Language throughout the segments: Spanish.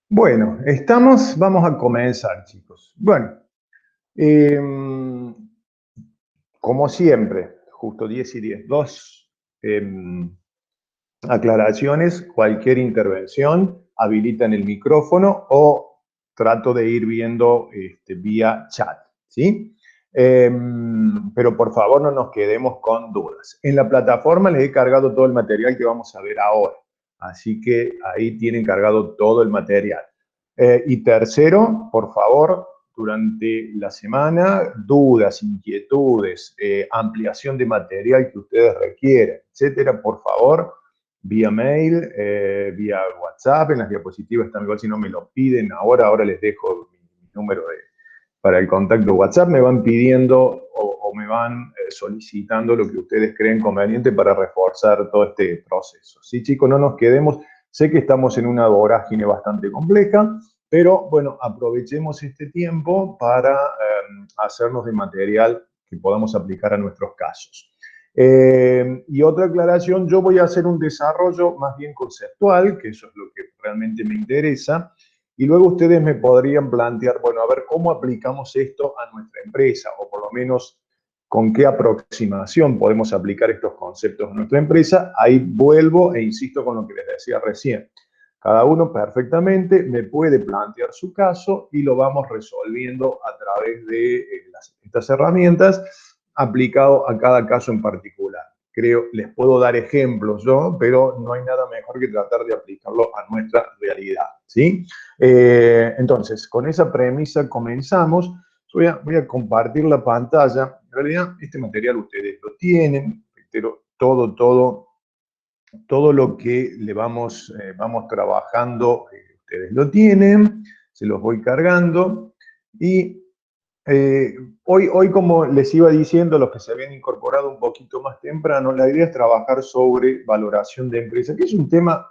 Bueno, vamos a comenzar, chicos. Bueno, eh, como siempre, justo 10 y 10, dos aclaraciones, cualquier intervención, habilitan el micrófono o trato de ir viendo vía chat, ¿sí? Pero por favor no nos quedemos con dudas. En la plataforma les he cargado todo el material que vamos a ver ahora, así que ahí tienen cargado todo el material. Y tercero, por favor, durante la semana, dudas, inquietudes, ampliación de material que ustedes requieren, etcétera, por favor, vía mail, vía WhatsApp, en las diapositivas también, si no me lo piden ahora les dejo mi número para el contacto WhatsApp, me van pidiendo o me van solicitando lo que ustedes creen conveniente para reforzar todo este proceso. Sí, chicos, no nos quedemos, sé que estamos en una vorágine bastante compleja, pero bueno, aprovechemos este tiempo para hacernos de material que podamos aplicar a nuestros casos. Y otra aclaración, yo voy a hacer un desarrollo más bien conceptual, que eso es lo que realmente me interesa, y luego ustedes me podrían plantear, bueno, a ver cómo aplicamos esto a nuestra empresa, o por lo menos con qué aproximación podemos aplicar estos conceptos a nuestra empresa. Ahí vuelvo e insisto con lo que les decía recién. Cada uno perfectamente me puede plantear su caso y lo vamos resolviendo a través de estas herramientas aplicado a cada caso en particular. Creo, les puedo dar ejemplos yo, pero no hay nada mejor que tratar de aplicarlo a nuestra realidad, ¿sí? Entonces, con esa premisa comenzamos. Voy a compartir la pantalla. En realidad, este material ustedes lo tienen, pero todo lo que le vamos trabajando, ustedes lo tienen, se los voy cargando. Y hoy, como les iba diciendo, los que se habían incorporado un poquito más temprano, la idea es trabajar sobre valoración de empresa, que es un tema,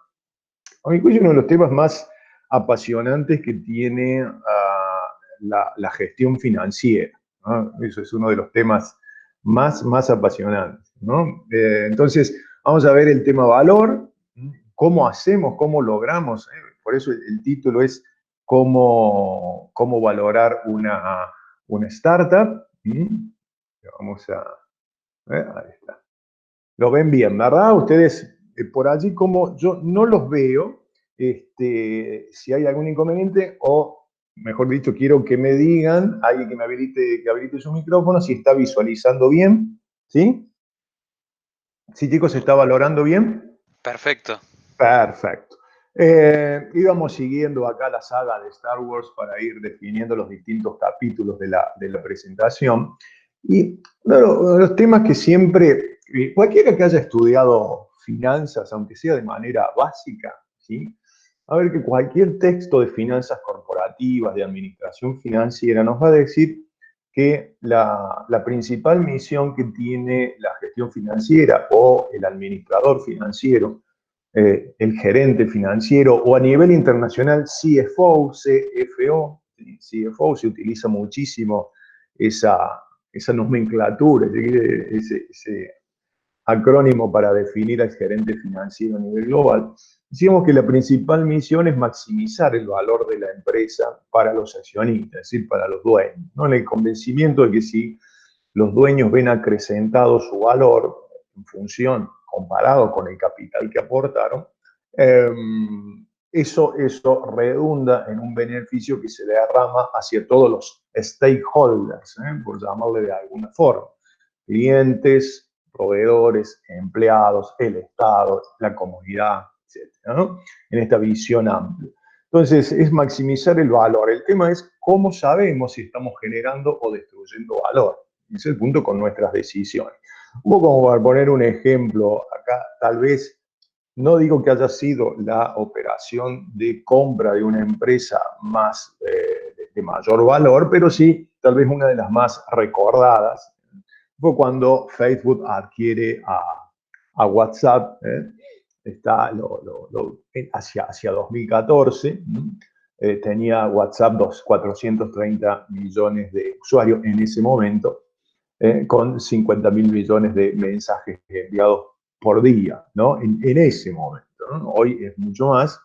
a mi juicio, uno de los temas más apasionantes que tiene la gestión financiera, ¿no? Eso es uno de los temas más apasionantes, ¿no? Entonces, vamos a ver el tema valor, cómo hacemos, cómo logramos, por eso el título es cómo valorar una startup. Vamos a ver, ahí está. Lo ven bien, ¿verdad? Ustedes por allí, como yo no los veo, si hay algún inconveniente, o mejor dicho, quiero que me digan, alguien que habilite su micrófono, si está visualizando bien, ¿sí? ¿Sí, chicos, se está valorando bien? Perfecto. Perfecto. Íbamos siguiendo acá la saga de Star Wars para ir definiendo los distintos capítulos de la presentación. Y uno de los temas que siempre, cualquiera que haya estudiado finanzas, aunque sea de manera básica, ¿sí? A ver que cualquier texto de finanzas corporativas, de administración financiera, nos va a decir que la principal misión que tiene la gestión financiera o el administrador financiero, el gerente financiero, o a nivel internacional CFO, CFO, CFO, se utiliza muchísimo esa nomenclatura, ese acrónimo para definir al gerente financiero a nivel global. Decíamos que la principal misión es maximizar el valor de la empresa para los accionistas, es decir, para los dueños, ¿no? En el convencimiento de que si los dueños ven acrecentado su valor en función, comparado con el capital que aportaron, eh, eso redunda en un beneficio que se derrama hacia todos los stakeholders, por llamarle de alguna forma, clientes, proveedores, empleados, el Estado, la comunidad, etcétera, ¿no? En esta visión amplia. Entonces, es maximizar el valor. El tema es cómo sabemos si estamos generando o destruyendo valor. Ese es el punto con nuestras decisiones. Un poco como para poner un ejemplo, acá tal vez no digo que haya sido la operación de compra de una empresa más de mayor valor, pero sí tal vez una de las más recordadas fue cuando Facebook adquiere a WhatsApp, está hacia 2014, tenía WhatsApp 430 millones de usuarios en ese momento, con 50.000 millones de mensajes enviados por día, ¿no? En ese momento, ¿no? Hoy es mucho más.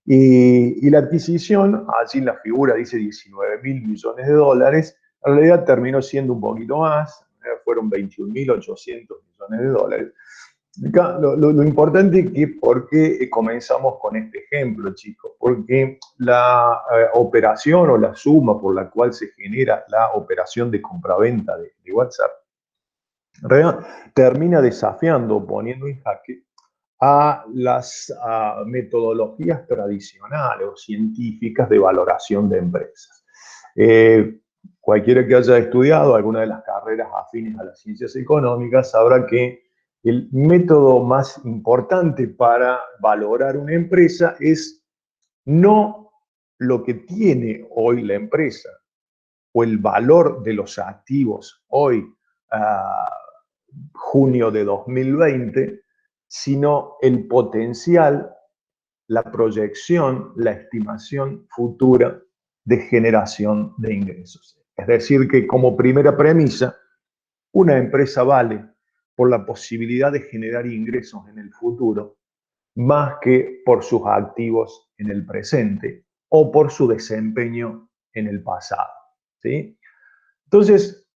Y la adquisición, allí en la figura dice 19.000 millones de dólares, en realidad terminó siendo un poquito más, fueron 21.800 millones de dólares. Acá, lo importante es que por qué comenzamos con este ejemplo, chicos, porque la operación o la suma por la cual se genera la operación de compraventa de WhatsApp termina desafiando, poniendo en jaque a las metodologías tradicionales o científicas de valoración de empresas. Cualquiera que haya estudiado alguna de las carreras afines a las ciencias económicas sabrá que el método más importante para valorar una empresa es no lo que tiene hoy la empresa o el valor de los activos hoy, junio de 2020, sino el potencial, la proyección, la estimación futura de generación de ingresos. Es decir, que como primera premisa, una empresa vale por la posibilidad de generar ingresos en el futuro más que por sus activos en el presente o por su desempeño en el pasado. ¿Sí? Entonces,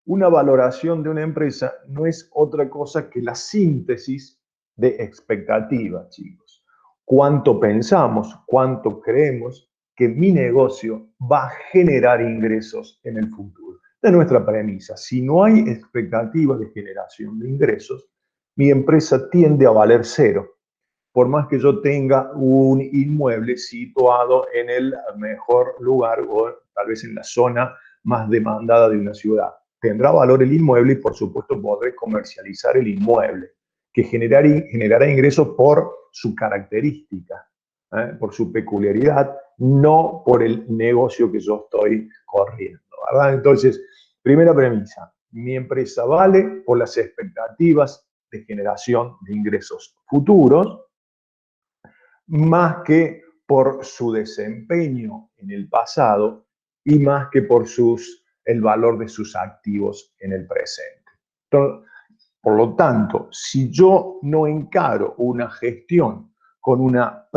una valoración de una empresa no es otra cosa que la síntesis de expectativas, chicos. Cuánto pensamos, cuánto creemos que mi negocio va a generar ingresos en el futuro. Esta es nuestra premisa. Si no hay expectativas de generación de ingresos, mi empresa tiende a valer cero. Por más que yo tenga un inmueble situado en el mejor lugar o tal vez en la zona más demandada de una ciudad. Tendrá valor el inmueble y por supuesto podré comercializar el inmueble, que generará ingresos por su característica, por su peculiaridad, no por el negocio que yo estoy corriendo, ¿verdad? Entonces, primera premisa, mi empresa vale por las expectativas de generación de ingresos futuros, más que por su desempeño en el pasado y más que por el valor de sus activos en el presente. Entonces, por lo tanto, si yo no encaro una gestión con, con un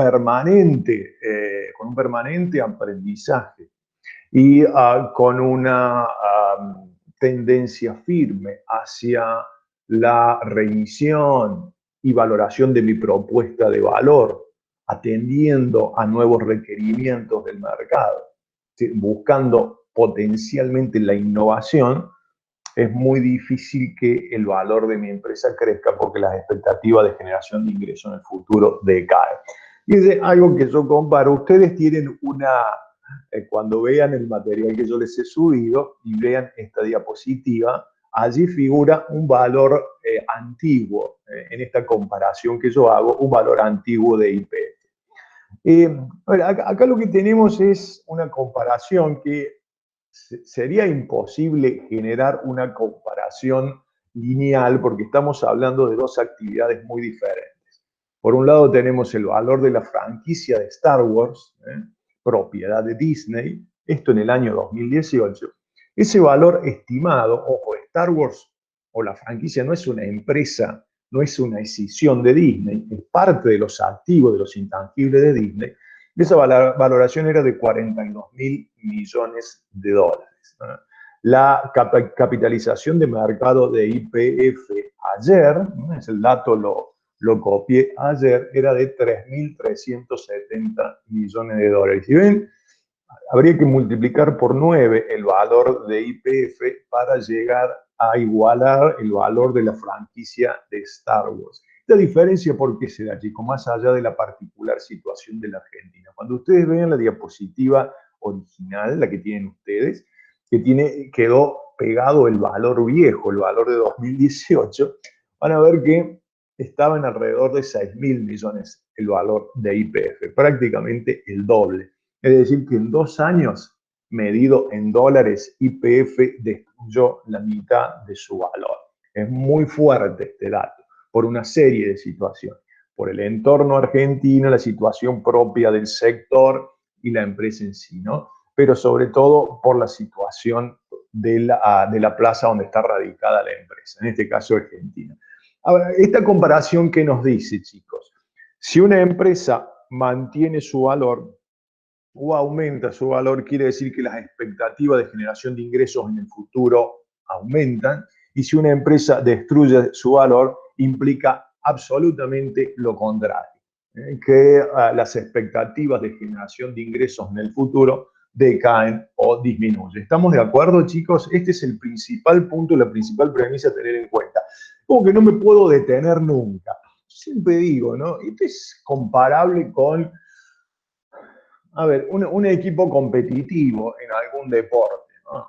permanente aprendizaje y con una tendencia firme hacia la remisión y valoración de mi propuesta de valor, atendiendo a nuevos requerimientos del mercado, buscando potencialmente la innovación, es muy difícil que el valor de mi empresa crezca porque las expectativas de generación de ingresos en el futuro decaen. Y es algo que yo comparo. Ustedes tienen cuando vean el material que yo les he subido y vean esta diapositiva, allí figura un valor antiguo, en esta comparación que yo hago, un valor antiguo de IPF. Acá lo que tenemos es una comparación que sería imposible generar una comparación lineal porque estamos hablando de dos actividades muy diferentes. Por un lado tenemos el valor de la franquicia de Star Wars, propiedad de Disney, esto en el año 2018. Ese valor estimado, ojo, Star Wars o la franquicia no es una empresa, no es una escisión de Disney, es parte de los activos, de los intangibles de Disney. Esa valoración era de 42.000 millones de dólares. La capitalización de mercado de IPF ayer, es el dato, lo copié ayer, era de 3.370 millones de dólares. Y ven, habría que multiplicar por 9 el valor de IPF para llegar a igualar el valor de la franquicia de Star Wars. Esta diferencia, ¿por qué se da, chicos? Más allá de la particular situación de la Argentina. Cuando ustedes vean la diapositiva original, la que tienen ustedes, quedó pegado el valor viejo, el valor de 2018, van a ver que estaba en alrededor de 6.000 millones el valor de IPF, prácticamente el doble. Es decir, que en 2 años, medido en dólares, IPF destruyó la mitad de su valor. Es muy fuerte este dato, por una serie de situaciones. Por el entorno argentino, la situación propia del sector y la empresa en sí, ¿no? Pero sobre todo por la situación de la plaza donde está radicada la empresa, en este caso Argentina. Ahora, esta comparación, ¿qué nos dice, chicos? Si una empresa mantiene su valor o aumenta su valor, quiere decir que las expectativas de generación de ingresos en el futuro aumentan, y si una empresa destruye su valor, implica absolutamente lo contrario, que las expectativas de generación de ingresos en el futuro decaen o disminuyen. ¿Estamos de acuerdo, chicos? Este es el principal punto, la principal premisa a tener en cuenta. Como que no me puedo detener nunca. Siempre digo, ¿no? Esto es comparable con, a ver, un equipo competitivo en algún deporte, ¿no?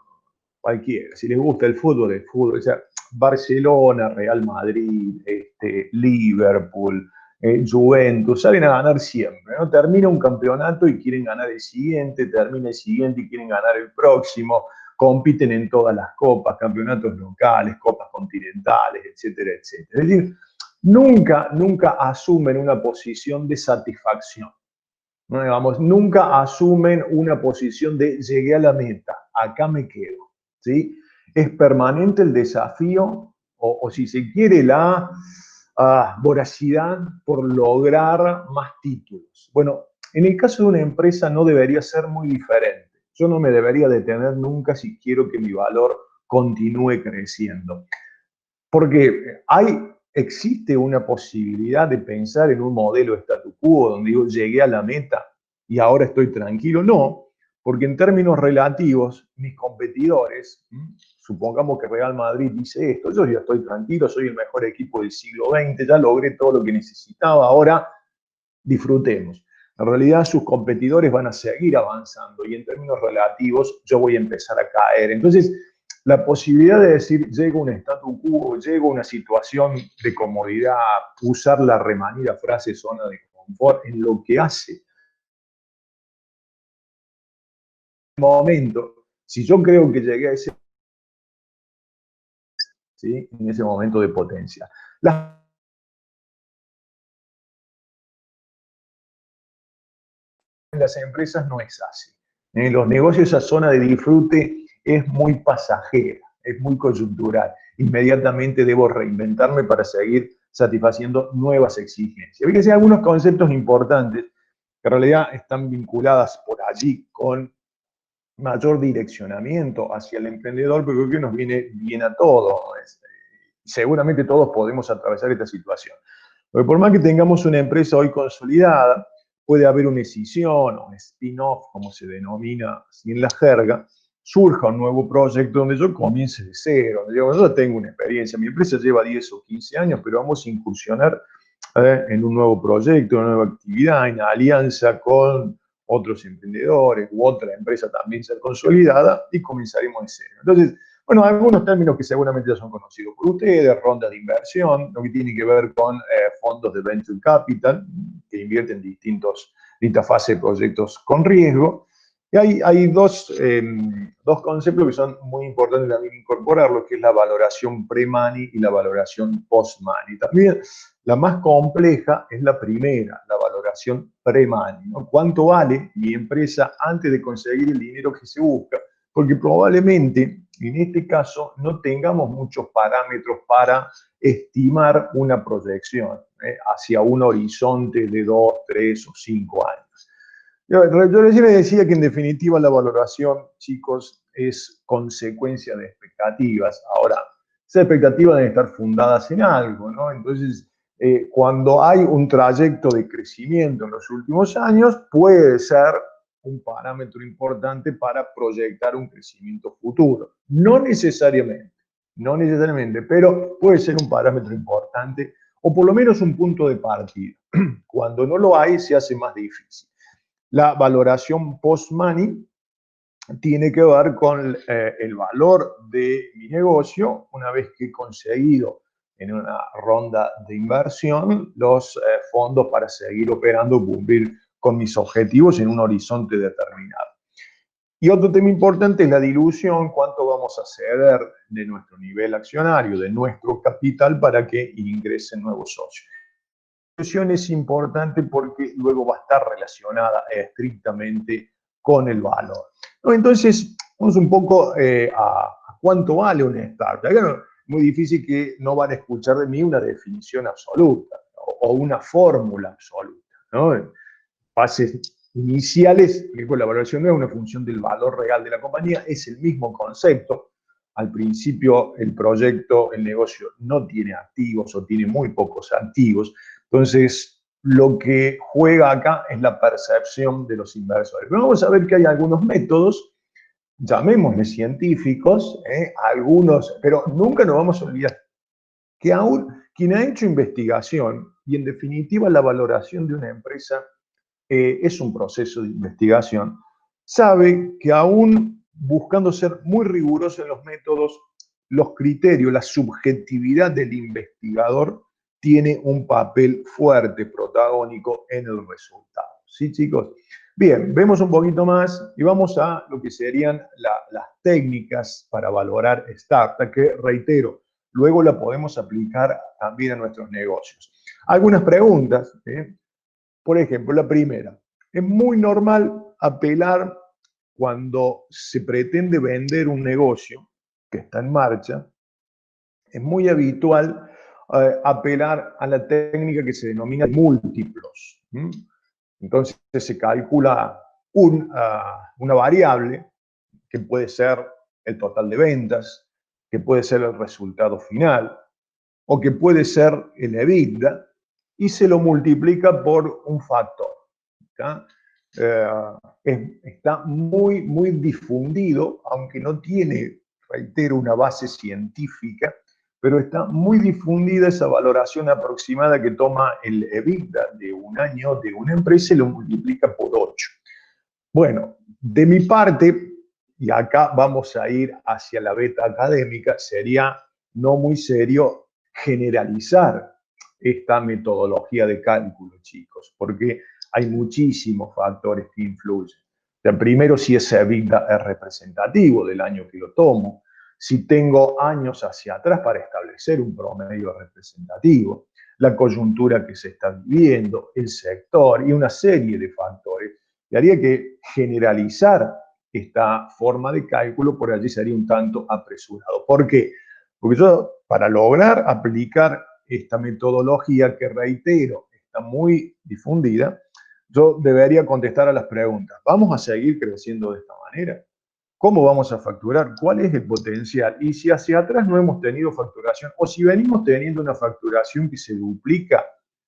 Cualquiera. Si les gusta el fútbol, el fútbol. O sea, Barcelona, Real Madrid, Liverpool, Juventus, salen a ganar siempre, ¿no? Termina un campeonato y quieren ganar el siguiente, termina el siguiente y quieren ganar el próximo, compiten en todas las copas, campeonatos locales, copas continentales, etcétera, etcétera. Es decir, nunca asumen una posición de satisfacción. No, digamos, nunca asumen una posición de llegué a la meta, acá me quedo, ¿sí? Es permanente el desafío, o si se quiere, la voracidad por lograr más títulos. Bueno, en el caso de una empresa no debería ser muy diferente. Yo no me debería detener nunca si quiero que mi valor continúe creciendo. Porque existe una posibilidad de pensar en un modelo statu quo donde yo llegué a la meta y ahora estoy tranquilo. No, porque en términos relativos, mis competidores, supongamos que Real Madrid dice esto, yo ya estoy tranquilo, soy el mejor equipo del siglo XX, ya logré todo lo que necesitaba, ahora disfrutemos. En realidad sus competidores van a seguir avanzando y en términos relativos yo voy a empezar a caer. Entonces, la posibilidad de decir, llego a un statu quo, llego a una situación de comodidad, usar la remanida frase zona de confort en lo que hace. En el momento, si yo creo que llegué a ese, ¿sí? En ese momento de potencia. Las empresas no es así. En los negocios esa zona de disfrute es muy pasajera, es muy coyuntural. Inmediatamente debo reinventarme para seguir satisfaciendo nuevas exigencias. Fíjense algunos conceptos importantes que en realidad están vinculadas por allí con mayor direccionamiento hacia el emprendedor, pero creo que nos viene bien a todos. Seguramente todos podemos atravesar esta situación. Porque por más que tengamos una empresa hoy consolidada, puede haber una escisión o un spin-off, como se denomina así en la jerga, surja un nuevo proyecto donde yo comience de cero, donde yo ya tengo una experiencia, mi empresa lleva 10 o 15 años, pero vamos a incursionar en un nuevo proyecto, una nueva actividad, en alianza con otros emprendedores u otra empresa también ser consolidada y comenzaremos de cero. Entonces, bueno, algunos términos que seguramente ya son conocidos por ustedes, ronda de inversión, lo que tiene que ver con fondos de venture capital, que invierten en distintas fases de proyectos con riesgo. Y hay dos conceptos que son muy importantes también incorporarlos, que es la valoración pre-money y la valoración post-money. También la más compleja es la primera, la valoración pre-money, ¿no? ¿Cuánto vale mi empresa antes de conseguir el dinero que se busca? Porque probablemente en este caso no tengamos muchos parámetros para estimar una proyección hacia un horizonte de 2, 3 o 5 años. Yo recién les decía que en definitiva la valoración, chicos, es consecuencia de expectativas. Ahora, esas expectativas deben estar fundadas en algo, ¿no? Entonces, cuando hay un trayecto de crecimiento en los últimos años, puede ser un parámetro importante para proyectar un crecimiento futuro. No necesariamente, pero puede ser un parámetro importante o por lo menos un punto de partida. Cuando no lo hay, se hace más difícil. La valoración post-money tiene que ver con el valor de mi negocio una vez que he conseguido en una ronda de inversión los fondos para seguir operando, cumplir con mis objetivos en un horizonte determinado. Y otro tema importante es la dilución, cuánto vamos a ceder de nuestro nivel accionario, de nuestro capital para que ingresen nuevos socios. La dilución es importante porque luego va a estar relacionada estrictamente con el valor. ¿No? Entonces, vamos un poco a cuánto vale una startup. Acá es muy difícil que no van a escuchar de mí una definición absoluta o una fórmula absoluta, ¿no? fases iniciales, que la valoración no es una función del valor real de la compañía, es el mismo concepto. Al principio el proyecto, el negocio no tiene activos o tiene muy pocos activos, entonces lo que juega acá es la percepción de los inversores. Pero vamos a ver que hay algunos métodos, llamémosle científicos, algunos, pero nunca nos vamos a olvidar que aún quien ha hecho investigación y en definitiva la valoración de una empresa es un proceso de investigación, sabe que aún buscando ser muy riguroso en los métodos, los criterios, la subjetividad del investigador tiene un papel fuerte, protagónico en el resultado. ¿Sí, chicos? Bien, vemos un poquito más y vamos a lo que serían las técnicas para valorar startup, que reitero, luego la podemos aplicar también a nuestros negocios. Algunas preguntas, por ejemplo, la primera, es muy normal apelar cuando se pretende vender un negocio que está en marcha, es muy habitual apelar a la técnica que se denomina múltiplos. Entonces se calcula una variable que puede ser el total de ventas, que puede ser el resultado final, o que puede ser el EBITDA, y se lo multiplica por un factor. Está muy difundido, aunque no tiene, reitero, una base científica, pero está muy difundida esa valoración aproximada que toma el EBITDA de un año de una empresa y lo multiplica por 8. Bueno, de mi parte, y acá vamos a ir hacia la beta académica, sería no muy serio generalizar esta metodología de cálculo, chicos, porque hay muchísimos factores que influyen. El primero, si ese EBITDA es representativo del año que lo tomo, si tengo años hacia atrás para establecer un promedio representativo, la coyuntura que se está viviendo, el sector y una serie de factores, y haría que generalizar esta forma de cálculo por allí sería un tanto apresurado. ¿Por qué? Porque yo, para lograr aplicar esta metodología que, reitero, está muy difundida, yo debería contestar a las preguntas. ¿Vamos a seguir creciendo de esta manera? ¿Cómo vamos a facturar? ¿Cuál es el potencial? Y si hacia atrás no hemos tenido facturación, o si venimos teniendo una facturación que se duplica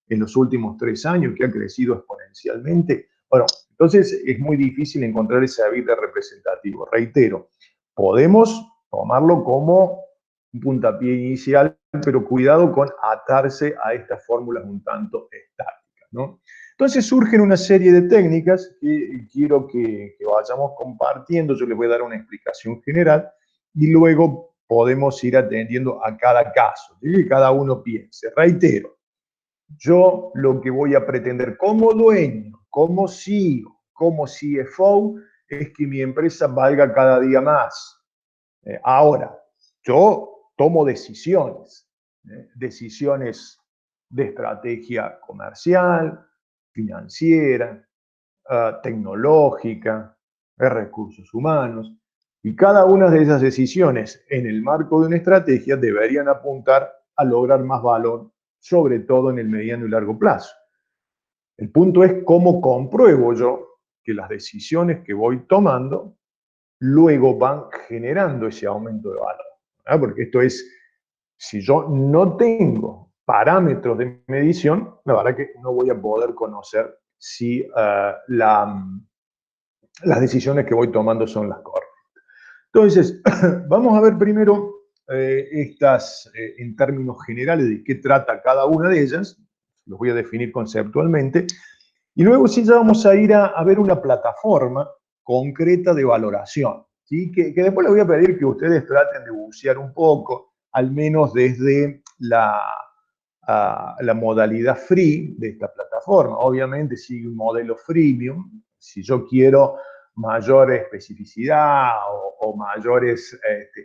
en los últimos 3 años, que ha crecido exponencialmente, bueno, entonces es muy difícil encontrar ese EBITDA representativo. Reitero, podemos tomarlo como un puntapié inicial, pero cuidado con atarse a estas fórmulas un tanto estáticas, ¿no? Entonces surgen una serie de técnicas que quiero que vayamos compartiendo. Yo les voy a dar una explicación general y luego podemos ir atendiendo a cada caso, ¿sí? Que cada uno piense. Reitero, yo lo que voy a pretender como dueño, como CEO, como CFO, es que mi empresa valga cada día más. Ahora, yo tomo decisiones, decisiones de estrategia comercial, financiera, tecnológica, de recursos humanos, y cada una de esas decisiones en el marco de una estrategia deberían apuntar a lograr más valor, sobre todo en el mediano y largo plazo. El punto es cómo compruebo yo que las decisiones que voy tomando luego van generando ese aumento de valor, ¿verdad? Porque esto es, si yo no tengo parámetros de medición, la verdad que no voy a poder conocer si las decisiones que voy tomando son las correctas. Entonces, vamos a ver primero en términos generales de qué trata cada una de ellas, los voy a definir conceptualmente, y luego sí ya vamos a ir a ver una plataforma concreta de valoración, ¿sí? Que después les voy a pedir que ustedes traten de bucear un poco, al menos desde la modalidad free de esta plataforma. Obviamente sigue un modelo freemium. Si yo quiero mayor especificidad o mayores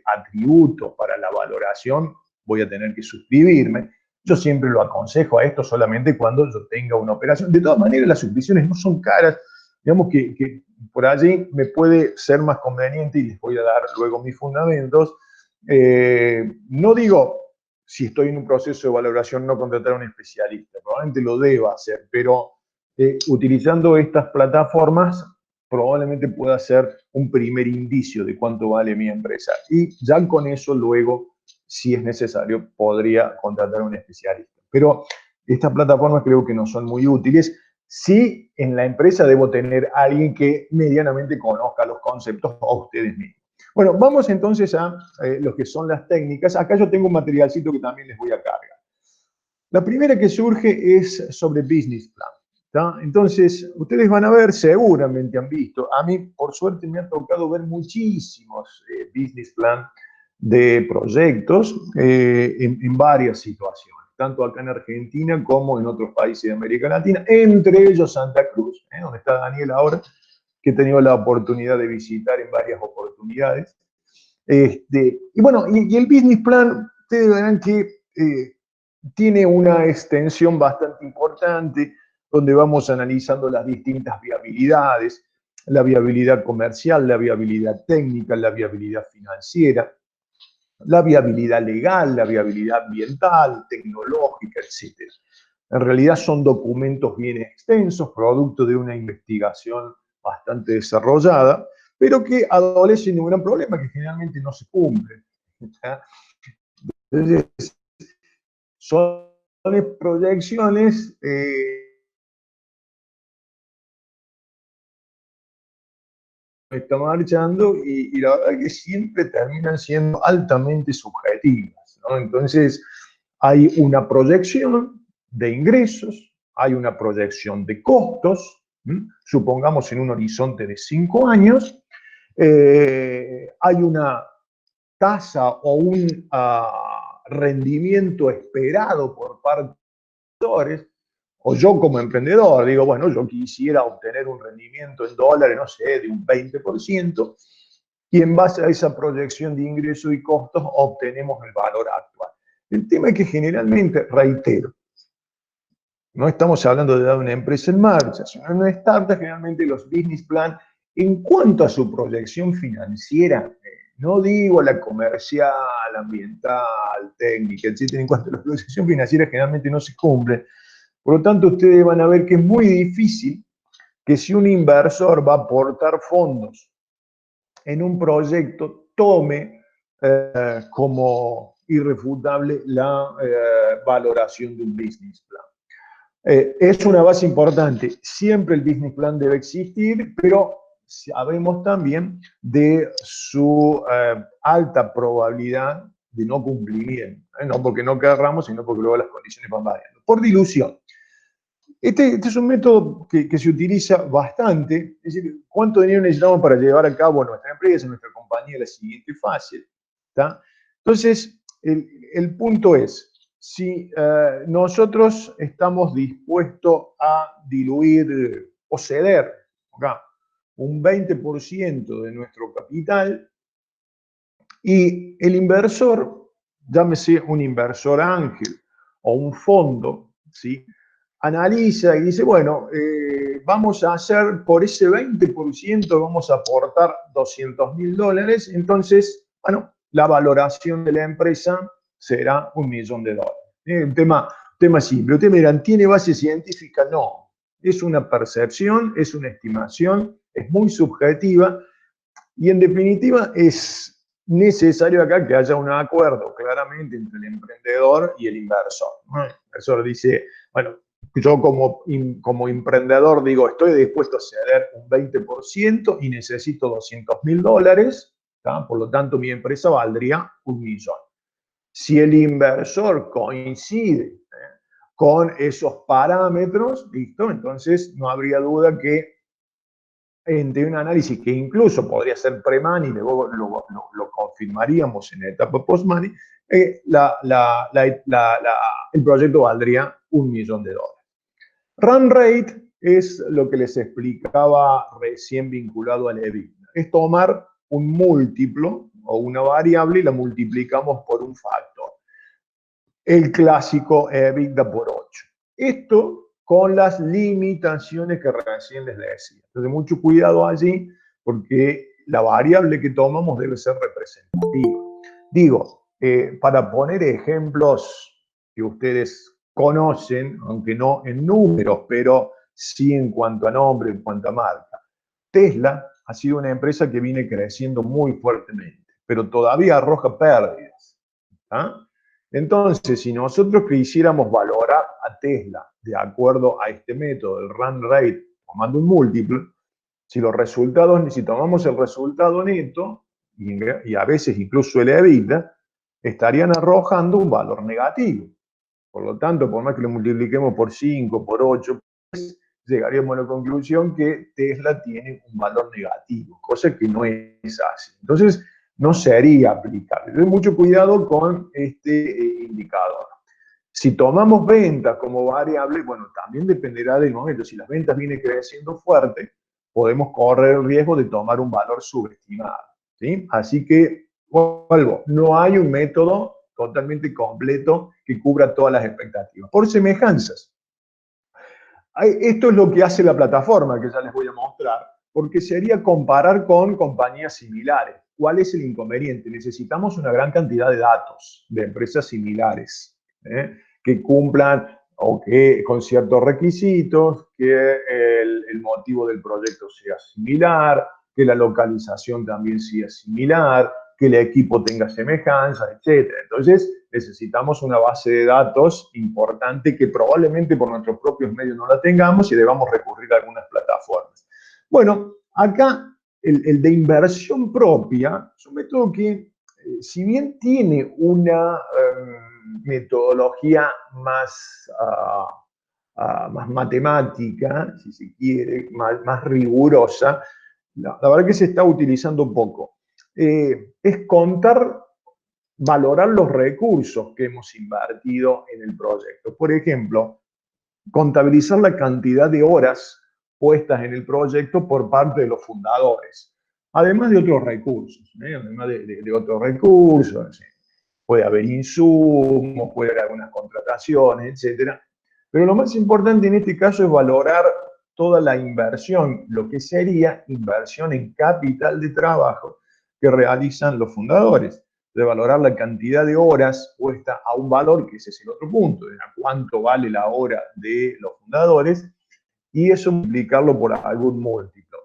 atributos para la valoración, voy a tener que suscribirme. Yo siempre lo aconsejo a esto solamente cuando yo tenga una operación. De todas maneras, las suscripciones no son caras. Digamos que por allí me puede ser más conveniente, y les voy a dar luego mis fundamentos. No digo, si estoy en un proceso de valoración, no contratar a un especialista. Probablemente lo deba hacer, pero utilizando estas plataformas probablemente pueda ser un primer indicio de cuánto vale mi empresa. Y ya con eso luego, si es necesario, podría contratar a un especialista. Pero estas plataformas creo que no son muy útiles. Sí, en la empresa debo tener a alguien que medianamente conozca los conceptos a ustedes mismos. Bueno, vamos entonces a lo que son las técnicas. Acá yo tengo un materialcito que también les voy a cargar. La primera que surge es sobre business plan. ¿Tá? Entonces, ustedes van a ver, seguramente han visto, a mí por suerte me ha tocado ver muchísimos business plan de proyectos en varias situaciones, tanto acá en Argentina como en otros países de América Latina, entre ellos Santa Cruz, donde está Daniel ahora, que he tenido la oportunidad de visitar en varias oportunidades. Y bueno, y el business plan, ustedes verán que tiene una extensión bastante importante, donde vamos analizando las distintas viabilidades, la viabilidad comercial, la viabilidad técnica, la viabilidad financiera, la viabilidad legal, la viabilidad ambiental, tecnológica, etc. En realidad son documentos bien extensos, producto de una investigación bastante desarrollada, pero que adolecen de un gran problema que generalmente no se cumple. Entonces, son proyecciones está marchando y la verdad que siempre terminan siendo altamente subjetivas, ¿no? Entonces, hay una proyección de ingresos, hay una proyección de costos, supongamos en un horizonte de 5 años, hay una tasa o un rendimiento esperado por parte de los actores, o yo como emprendedor digo, bueno, yo quisiera obtener un rendimiento en dólares, no sé, de un 20%, y en base a esa proyección de ingresos y costos obtenemos el valor actual. El tema es que generalmente, reitero, no estamos hablando de dar una empresa en marcha, sino en una startup, generalmente los business plan, en cuanto a su proyección financiera, no digo la comercial, ambiental, técnica, etcétera, en cuanto a la proyección financiera generalmente no se cumple. Por lo tanto, ustedes van a ver que es muy difícil que si un inversor va a aportar fondos en un proyecto, tome como irrefutable la valoración de un business plan. Es una base importante. Siempre el business plan debe existir, pero sabemos también de su alta probabilidad de no cumplimiento. No porque no querramos, sino porque luego las condiciones van variando. Por dilución. Este es un método que se utiliza bastante. Es decir, ¿cuánto dinero necesitamos para llevar a cabo nuestra empresa, nuestra compañía, la siguiente fase? ¿Tá? Entonces, el punto es, si nosotros estamos dispuestos a diluir o ceder acá, un 20% de nuestro capital y el inversor, llámese un inversor ángel o un fondo, ¿sí?, analiza y dice, bueno, vamos a hacer por ese 20%, vamos a aportar $200.000, entonces, bueno, la valoración de la empresa será $1.000.000. Un tema simple. Ustedes me dirán, ¿tiene base científica? No. Es una percepción, es una estimación, es muy subjetiva y en definitiva es necesario acá que haya un acuerdo claramente entre el emprendedor y el inversor. El inversor dice, bueno, yo como emprendedor digo, estoy dispuesto a ceder un 20% y necesito $200.000, ¿tá? Por lo tanto mi empresa valdría $1.000.000. Si el inversor coincide con esos parámetros, listo, entonces no habría duda que entre un análisis que incluso podría ser pre-money, luego lo confirmaríamos en la etapa post-money, el proyecto valdría $1.000.000. Run rate es lo que les explicaba recién vinculado al EBITDA. Es tomar un múltiplo o una variable y la multiplicamos por un factor. El clásico EBITDA por 8. Esto con las limitaciones que recién les decía. Entonces, mucho cuidado allí porque la variable que tomamos debe ser representativa. Digo, para poner ejemplos que ustedes conocen, aunque no en números, pero sí en cuanto a nombre, en cuanto a marca. Tesla ha sido una empresa que viene creciendo muy fuertemente, pero todavía arroja pérdidas. ¿Ah? Entonces, si nosotros quisiéramos valorar a Tesla de acuerdo a este método, el run rate, tomando un múltiplo, si tomamos el resultado neto, y a veces incluso el EBITDA, estarían arrojando un valor negativo. Por lo tanto, por más que lo multipliquemos por 5, por 8, llegaríamos a la conclusión que Tesla tiene un valor negativo, cosa que no es así. Entonces, no sería aplicable. Ten mucho cuidado con este indicador. Si tomamos ventas como variable, bueno, también dependerá del momento. Si las ventas vienen creciendo fuerte, podemos correr el riesgo de tomar un valor subestimado. ¿Sí? Así que, vuelvo, no hay un método totalmente completo que cubra todas las expectativas. Por semejanzas. Esto es lo que hace la plataforma, que ya les voy a mostrar, porque sería comparar con compañías similares. ¿Cuál es el inconveniente? Necesitamos una gran cantidad de datos de empresas similares, que cumplan o que con ciertos requisitos, que el motivo del proyecto sea similar, que la localización también sea similar, que el equipo tenga semejanza, etc. Entonces, necesitamos una base de datos importante que probablemente por nuestros propios medios no la tengamos y debamos recurrir a algunas plataformas. Bueno, acá el de inversión propia es un método que, si bien tiene una metodología más matemática, si se quiere, más rigurosa, la verdad que se está utilizando poco. Es valorar los recursos que hemos invertido en el proyecto. Por ejemplo, contabilizar la cantidad de horas puestas en el proyecto por parte de los fundadores, además de otros recursos, además de otros recursos. Puede haber insumos, puede haber algunas contrataciones, etcétera. Pero lo más importante en este caso es valorar toda la inversión, lo que sería inversión en capital de trabajo que realizan los fundadores, de valorar la cantidad de horas puesta a un valor, que ese es el otro punto, de cuánto vale la hora de los fundadores, y eso multiplicarlo por algún múltiplo.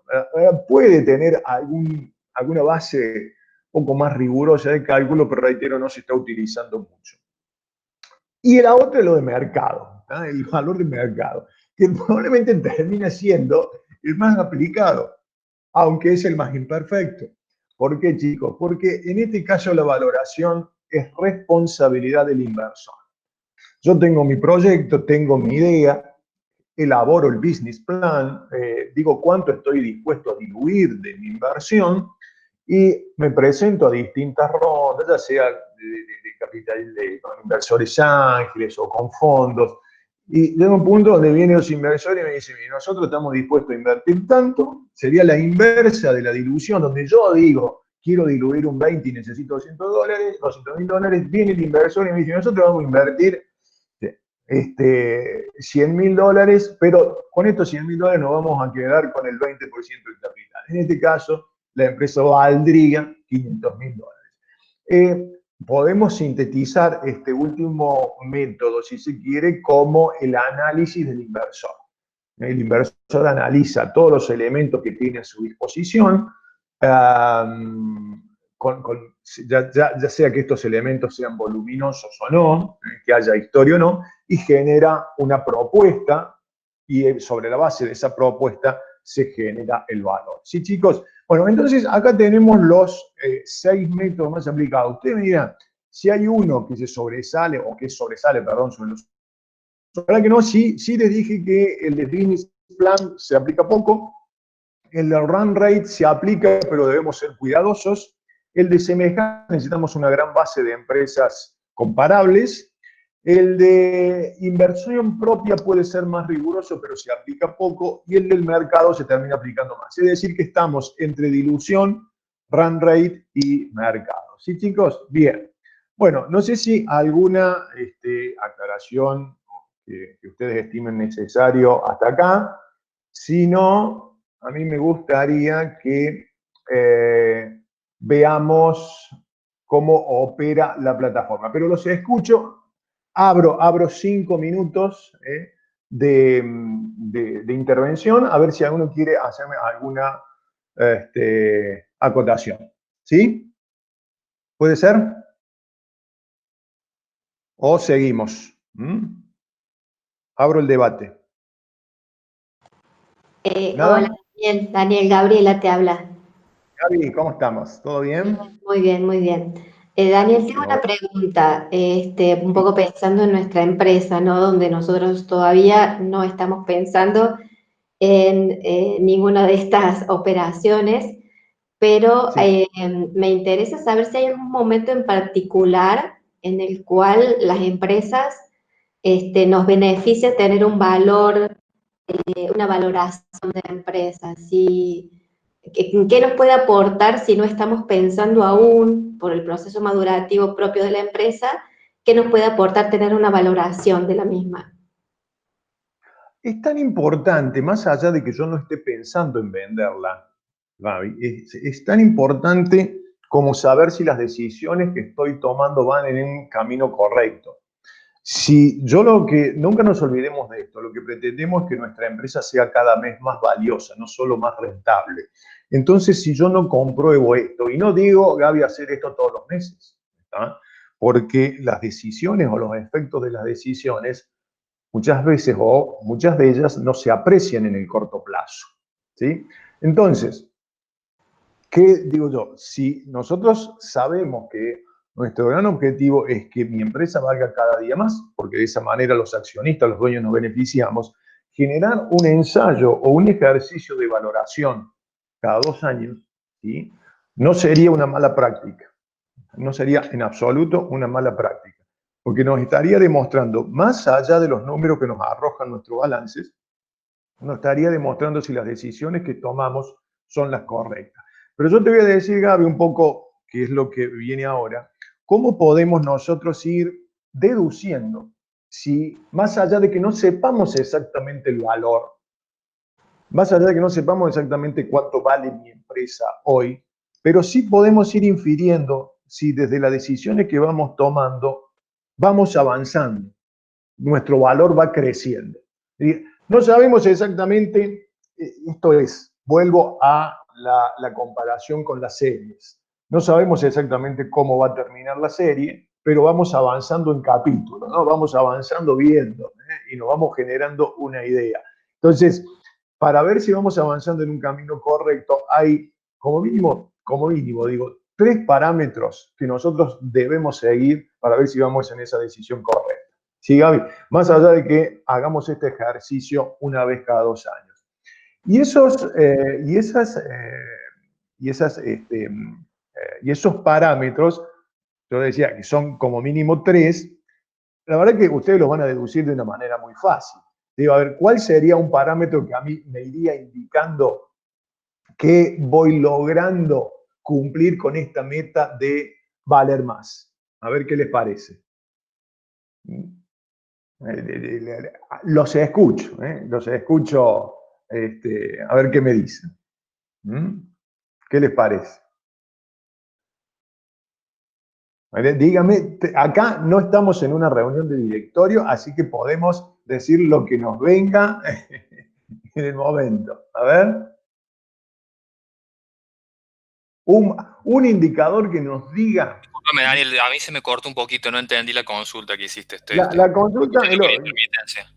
Puede tener alguna base un poco más rigurosa de cálculo, pero reitero, no se está utilizando mucho. Y la otra es lo de mercado, ¿no? El valor de mercado, que probablemente termina siendo el más aplicado, aunque es el más imperfecto. ¿Por qué, chicos? Porque en este caso la valoración es responsabilidad del inversor. Yo tengo mi proyecto, tengo mi idea, elaboro el business plan, digo cuánto estoy dispuesto a diluir de mi inversión y me presento a distintas rondas, ya sea de capital con inversores ángeles o con fondos. Y llega un punto donde vienen los inversores y me dicen, nosotros estamos dispuestos a invertir tanto, sería la inversa de la dilución, donde yo digo, quiero diluir un 20 y necesito $200.000, viene el inversor y me dice, nosotros vamos a invertir $100.000, pero con estos $100.000 nos vamos a quedar con el 20% del capital. En este caso, la empresa valdría $500.000. Podemos sintetizar este último método, si se quiere, como el análisis del inversor. El inversor analiza todos los elementos que tiene a su disposición, ya sea que estos elementos sean voluminosos o no, que haya historia o no, y genera una propuesta, y sobre la base de esa propuesta se genera el valor. ¿Sí, chicos? Bueno, entonces acá tenemos los 6 métodos más aplicados. Ustedes me dirán, si hay uno que se sobresale, o que sobresale, perdón, sobre los... La verdad que no, sí les dije que el de business plan se aplica poco, el de run rate se aplica, pero debemos ser cuidadosos. El de semejanza, necesitamos una gran base de empresas comparables. El de inversión propia puede ser más riguroso, pero se aplica poco. Y el del mercado se termina aplicando más. Es decir, que estamos entre dilución, run rate y mercado. ¿Sí, chicos? Bien. Bueno, no sé si alguna aclaración que ustedes estimen necesario hasta acá. Si no, a mí me gustaría que veamos cómo opera la plataforma. Pero los escucho, abro 5 minutos de intervención, a ver si alguno quiere hacerme alguna acotación. ¿Sí? ¿Puede ser? ¿O seguimos? Abro el debate. Hola, Daniel, Gabriela te habla. Gaby, ¿cómo estamos? ¿Todo bien? Muy bien, muy bien. Daniel, tengo una pregunta, un poco pensando en nuestra empresa, ¿no? Donde nosotros todavía no estamos pensando en ninguna de estas operaciones, pero Sí. me interesa saber si hay algún momento en particular en el cual las empresas nos beneficia tener un valor, una valoración de la empresa, si, ¿qué nos puede aportar si no estamos pensando aún por el proceso madurativo propio de la empresa? ¿Qué nos puede aportar tener una valoración de la misma? Es tan importante, más allá de que yo no esté pensando en venderla, Gaby, es tan importante como saber si las decisiones que estoy tomando van en un camino correcto. Si yo nunca nos olvidemos de esto, lo que pretendemos es que nuestra empresa sea cada mes más valiosa, no solo más rentable. Entonces, si yo no compruebo esto, y no digo, Gaby, hacer esto todos los meses, ¿tá? Porque las decisiones o los efectos de las decisiones muchas veces o muchas de ellas no se aprecian en el corto plazo, ¿sí? Entonces, ¿qué digo yo? Si nosotros sabemos que nuestro gran objetivo es que mi empresa valga cada día más, porque de esa manera los accionistas, los dueños nos beneficiamos, generar un ensayo o un ejercicio de valoración cada 2 años, ¿sí? No sería una mala práctica, no sería en absoluto una mala práctica, porque nos estaría demostrando, más allá de los números que nos arrojan nuestros balances, nos estaría demostrando si las decisiones que tomamos son las correctas. Pero yo te voy a decir, Gaby, un poco qué es lo que viene ahora, cómo podemos nosotros ir deduciendo si, más allá de que no sepamos exactamente el valor, más allá de que no sepamos exactamente cuánto vale mi empresa hoy, pero sí podemos ir infiriendo si desde las decisiones que vamos tomando vamos avanzando, nuestro valor va creciendo. No sabemos exactamente, esto es, vuelvo a la comparación con las series. No sabemos exactamente cómo va a terminar la serie, pero vamos avanzando en capítulos, ¿no? Vamos avanzando viendo, y nos vamos generando una idea. Entonces, para ver si vamos avanzando en un camino correcto, hay como mínimo, digo, 3 parámetros que nosotros debemos seguir para ver si vamos en esa decisión correcta. Sí, Gaby, más allá de que hagamos este ejercicio una vez cada 2 años. Y esos parámetros, yo decía que son como mínimo 3, la verdad que ustedes los van a deducir de una manera muy fácil. Digo, a ver, ¿cuál sería un parámetro que a mí me iría indicando que voy logrando cumplir con esta meta de valer más? A ver qué les parece. Los escucho, a ver qué me dicen. ¿Qué les parece? Dígame, acá no estamos en una reunión de directorio, así que podemos decir lo que nos venga en el momento. A ver, un indicador que nos diga. Disculpame, Daniel, a mí se me cortó un poquito, no entendí la consulta que hiciste. La consulta, Escuchando con intermitencia.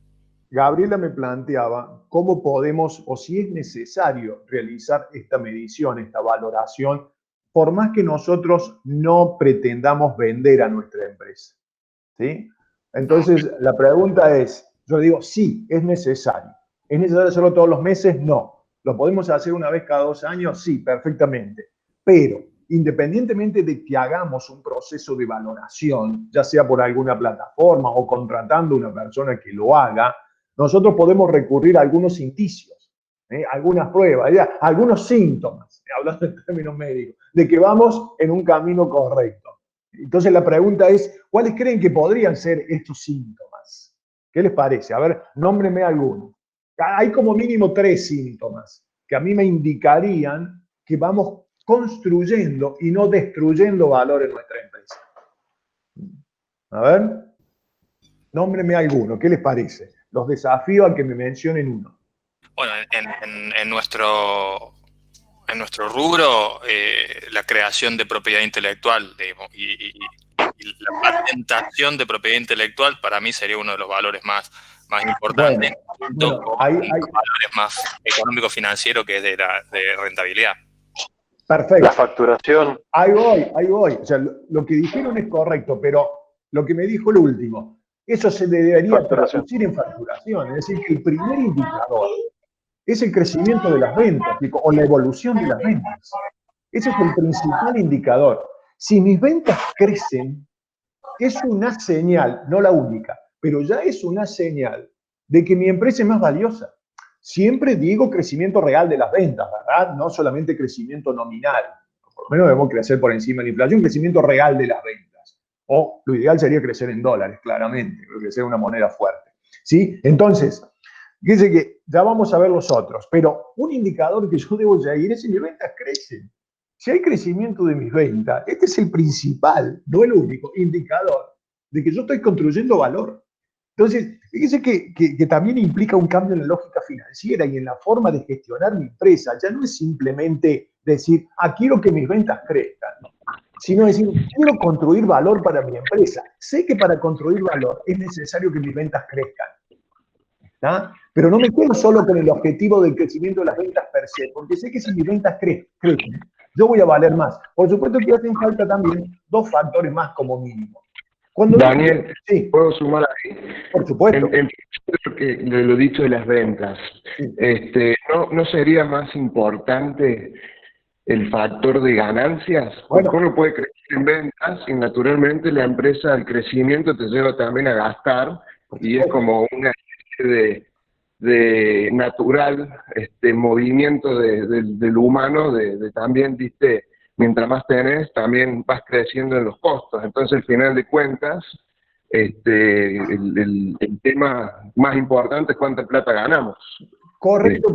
Gabriela me planteaba cómo podemos o si es necesario realizar esta medición, esta valoración, por más que nosotros no pretendamos vender a nuestra empresa. ¿Sí? Entonces, la pregunta es, yo digo, sí, es necesario. ¿Es necesario hacerlo todos los meses? No. ¿Lo podemos hacer una vez cada 2 años? Sí, perfectamente. Pero, independientemente de que hagamos un proceso de valoración, ya sea por alguna plataforma o contratando a una persona que lo haga, nosotros podemos recurrir a algunos indicios, algunas pruebas, algunos síntomas, hablando en términos médicos, de que vamos en un camino correcto. Entonces la pregunta es, ¿cuáles creen que podrían ser estos síntomas? ¿Qué les parece? A ver, nómbreme alguno. Hay como mínimo 3 síntomas que a mí me indicarían que vamos construyendo y no destruyendo valor en nuestra empresa. A ver, nómbreme alguno, ¿qué les parece? Los desafío a que me mencionen uno. Bueno, en nuestro rubro, la creación de propiedad intelectual, digamos, y la patentación de propiedad intelectual para mí sería uno de los valores más importantes, junto con los valores más económicos financieros, que es de rentabilidad. Perfecto. La facturación. Ahí voy. O sea, lo que dijeron es correcto, pero lo que me dijo el último, eso se debería traducir en facturación. Es decir, que el primer indicador es el crecimiento de las ventas o la evolución de las ventas. Ese es el principal indicador. Si mis ventas crecen, es una señal, no la única, pero ya es una señal de que mi empresa es más valiosa. Siempre digo crecimiento real de las ventas, ¿verdad? No solamente crecimiento nominal. Por lo menos debemos crecer por encima de la inflación, crecimiento real de las ventas. O lo ideal sería crecer en dólares, claramente, crecer en una moneda fuerte. ¿Sí? Entonces, fíjense que ya vamos a ver los otros, pero un indicador que yo debo seguir es si mis ventas crecen. Si hay crecimiento de mis ventas, este es el principal, no el único, indicador de que yo estoy construyendo valor. Entonces, fíjense que también implica un cambio en la lógica financiera y en la forma de gestionar mi empresa. Ya no es simplemente decir, quiero que mis ventas crezcan, sino decir, quiero construir valor para mi empresa. Sé que para construir valor es necesario que mis ventas crezcan. ¿Tá? Pero no me quedo solo con el objetivo del crecimiento de las ventas per se, porque sé que si mis ventas crecen, yo voy a valer más. Por supuesto que hacen falta también dos factores más como mínimo. Daniel, sí. ¿puedo sumar ahí? Por supuesto. De lo dicho de las ventas, sí. ¿No sería más importante el factor de ganancias? Bueno. Porque uno puede crecer en ventas y naturalmente la empresa, el crecimiento te lleva también a gastar y es como una especie de natural movimiento del humano, de también, viste, mientras más tenés, también vas creciendo en los costos. Entonces, al final de cuentas, el tema más importante es cuánta plata ganamos. Correcto,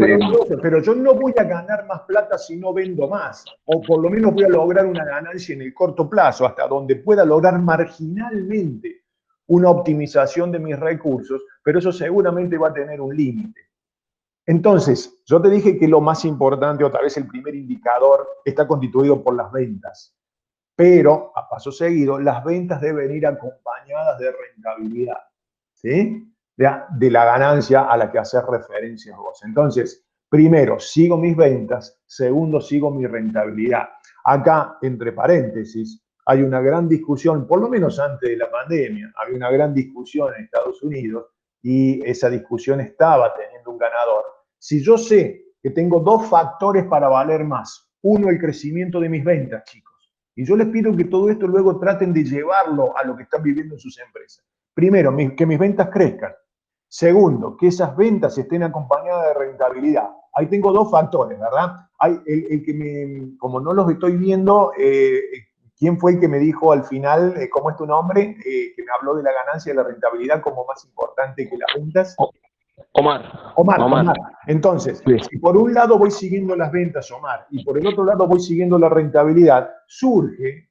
pero yo no voy a ganar más plata si no vendo más. O por lo menos voy a lograr una ganancia en el corto plazo, hasta donde pueda lograr marginalmente una optimización de mis recursos, pero eso seguramente va a tener un límite. Entonces, yo te dije que lo más importante, otra vez el primer indicador, está constituido por las ventas. Pero, a paso seguido, las ventas deben ir acompañadas de rentabilidad, ¿sí? De la ganancia a la que haces referencia vos. Entonces, primero, sigo mis ventas. Segundo, sigo mi rentabilidad. Acá, entre paréntesis, hay una gran discusión, por lo menos antes de la pandemia, había una gran discusión en Estados Unidos y esa discusión estaba teniendo un ganador. Si yo sé que tengo dos factores para valer más, uno, el crecimiento de mis ventas, chicos, y yo les pido que todo esto luego traten de llevarlo a lo que están viviendo en sus empresas. Primero, que mis ventas crezcan. Segundo, que esas ventas estén acompañadas de rentabilidad. Ahí tengo dos factores, ¿verdad? Hay el que como no los estoy viendo, ¿quién fue el que me dijo al final, cómo es tu nombre, que me habló de la ganancia y la rentabilidad como más importante que las ventas? Omar. Entonces, sí. Si por un lado voy siguiendo las ventas, Omar, y por el otro lado voy siguiendo la rentabilidad, surge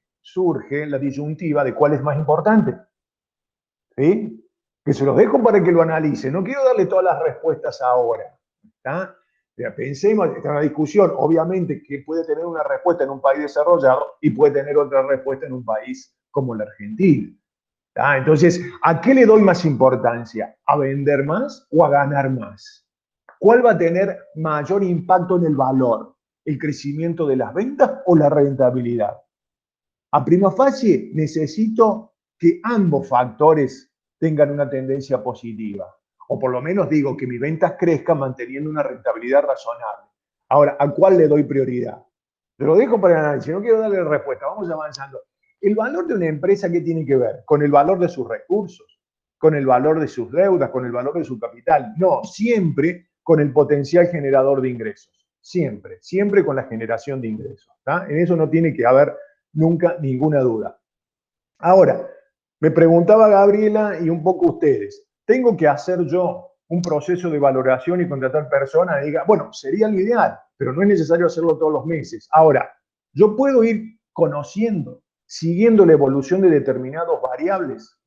la disyuntiva de cuál es más importante. ¿Sí? Que se los dejo para que lo analicen. No quiero darle todas las respuestas ahora. ¿Está? Pensemos, está en una discusión, obviamente, que puede tener una respuesta en un país desarrollado y puede tener otra respuesta en un país como la Argentina. ¿Está? Entonces, ¿a qué le doy más importancia? ¿A vender más o a ganar más? ¿Cuál va a tener mayor impacto en el valor? ¿El crecimiento de las ventas o la rentabilidad? A prima facie, necesito que ambos factores tengan una tendencia positiva. O por lo menos digo que mis ventas crezcan manteniendo una rentabilidad razonable. Ahora, ¿a cuál le doy prioridad? Te lo dejo para el análisis, no quiero darle respuesta, vamos avanzando. El valor de una empresa, ¿qué tiene que ver? Con el valor de sus recursos, con el valor de sus deudas, con el valor de su capital. No, siempre con el potencial generador de ingresos. Siempre con la generación de ingresos. ¿Tá? En eso no tiene que haber nunca ninguna duda. Ahora, me preguntaba Gabriela y un poco ustedes, ¿tengo que hacer yo un proceso de valoración y contratar personas? Y diga, bueno, sería lo ideal, pero no es necesario hacerlo todos los meses. Ahora, yo puedo ir conociendo, siguiendo la evolución de determinadas variables,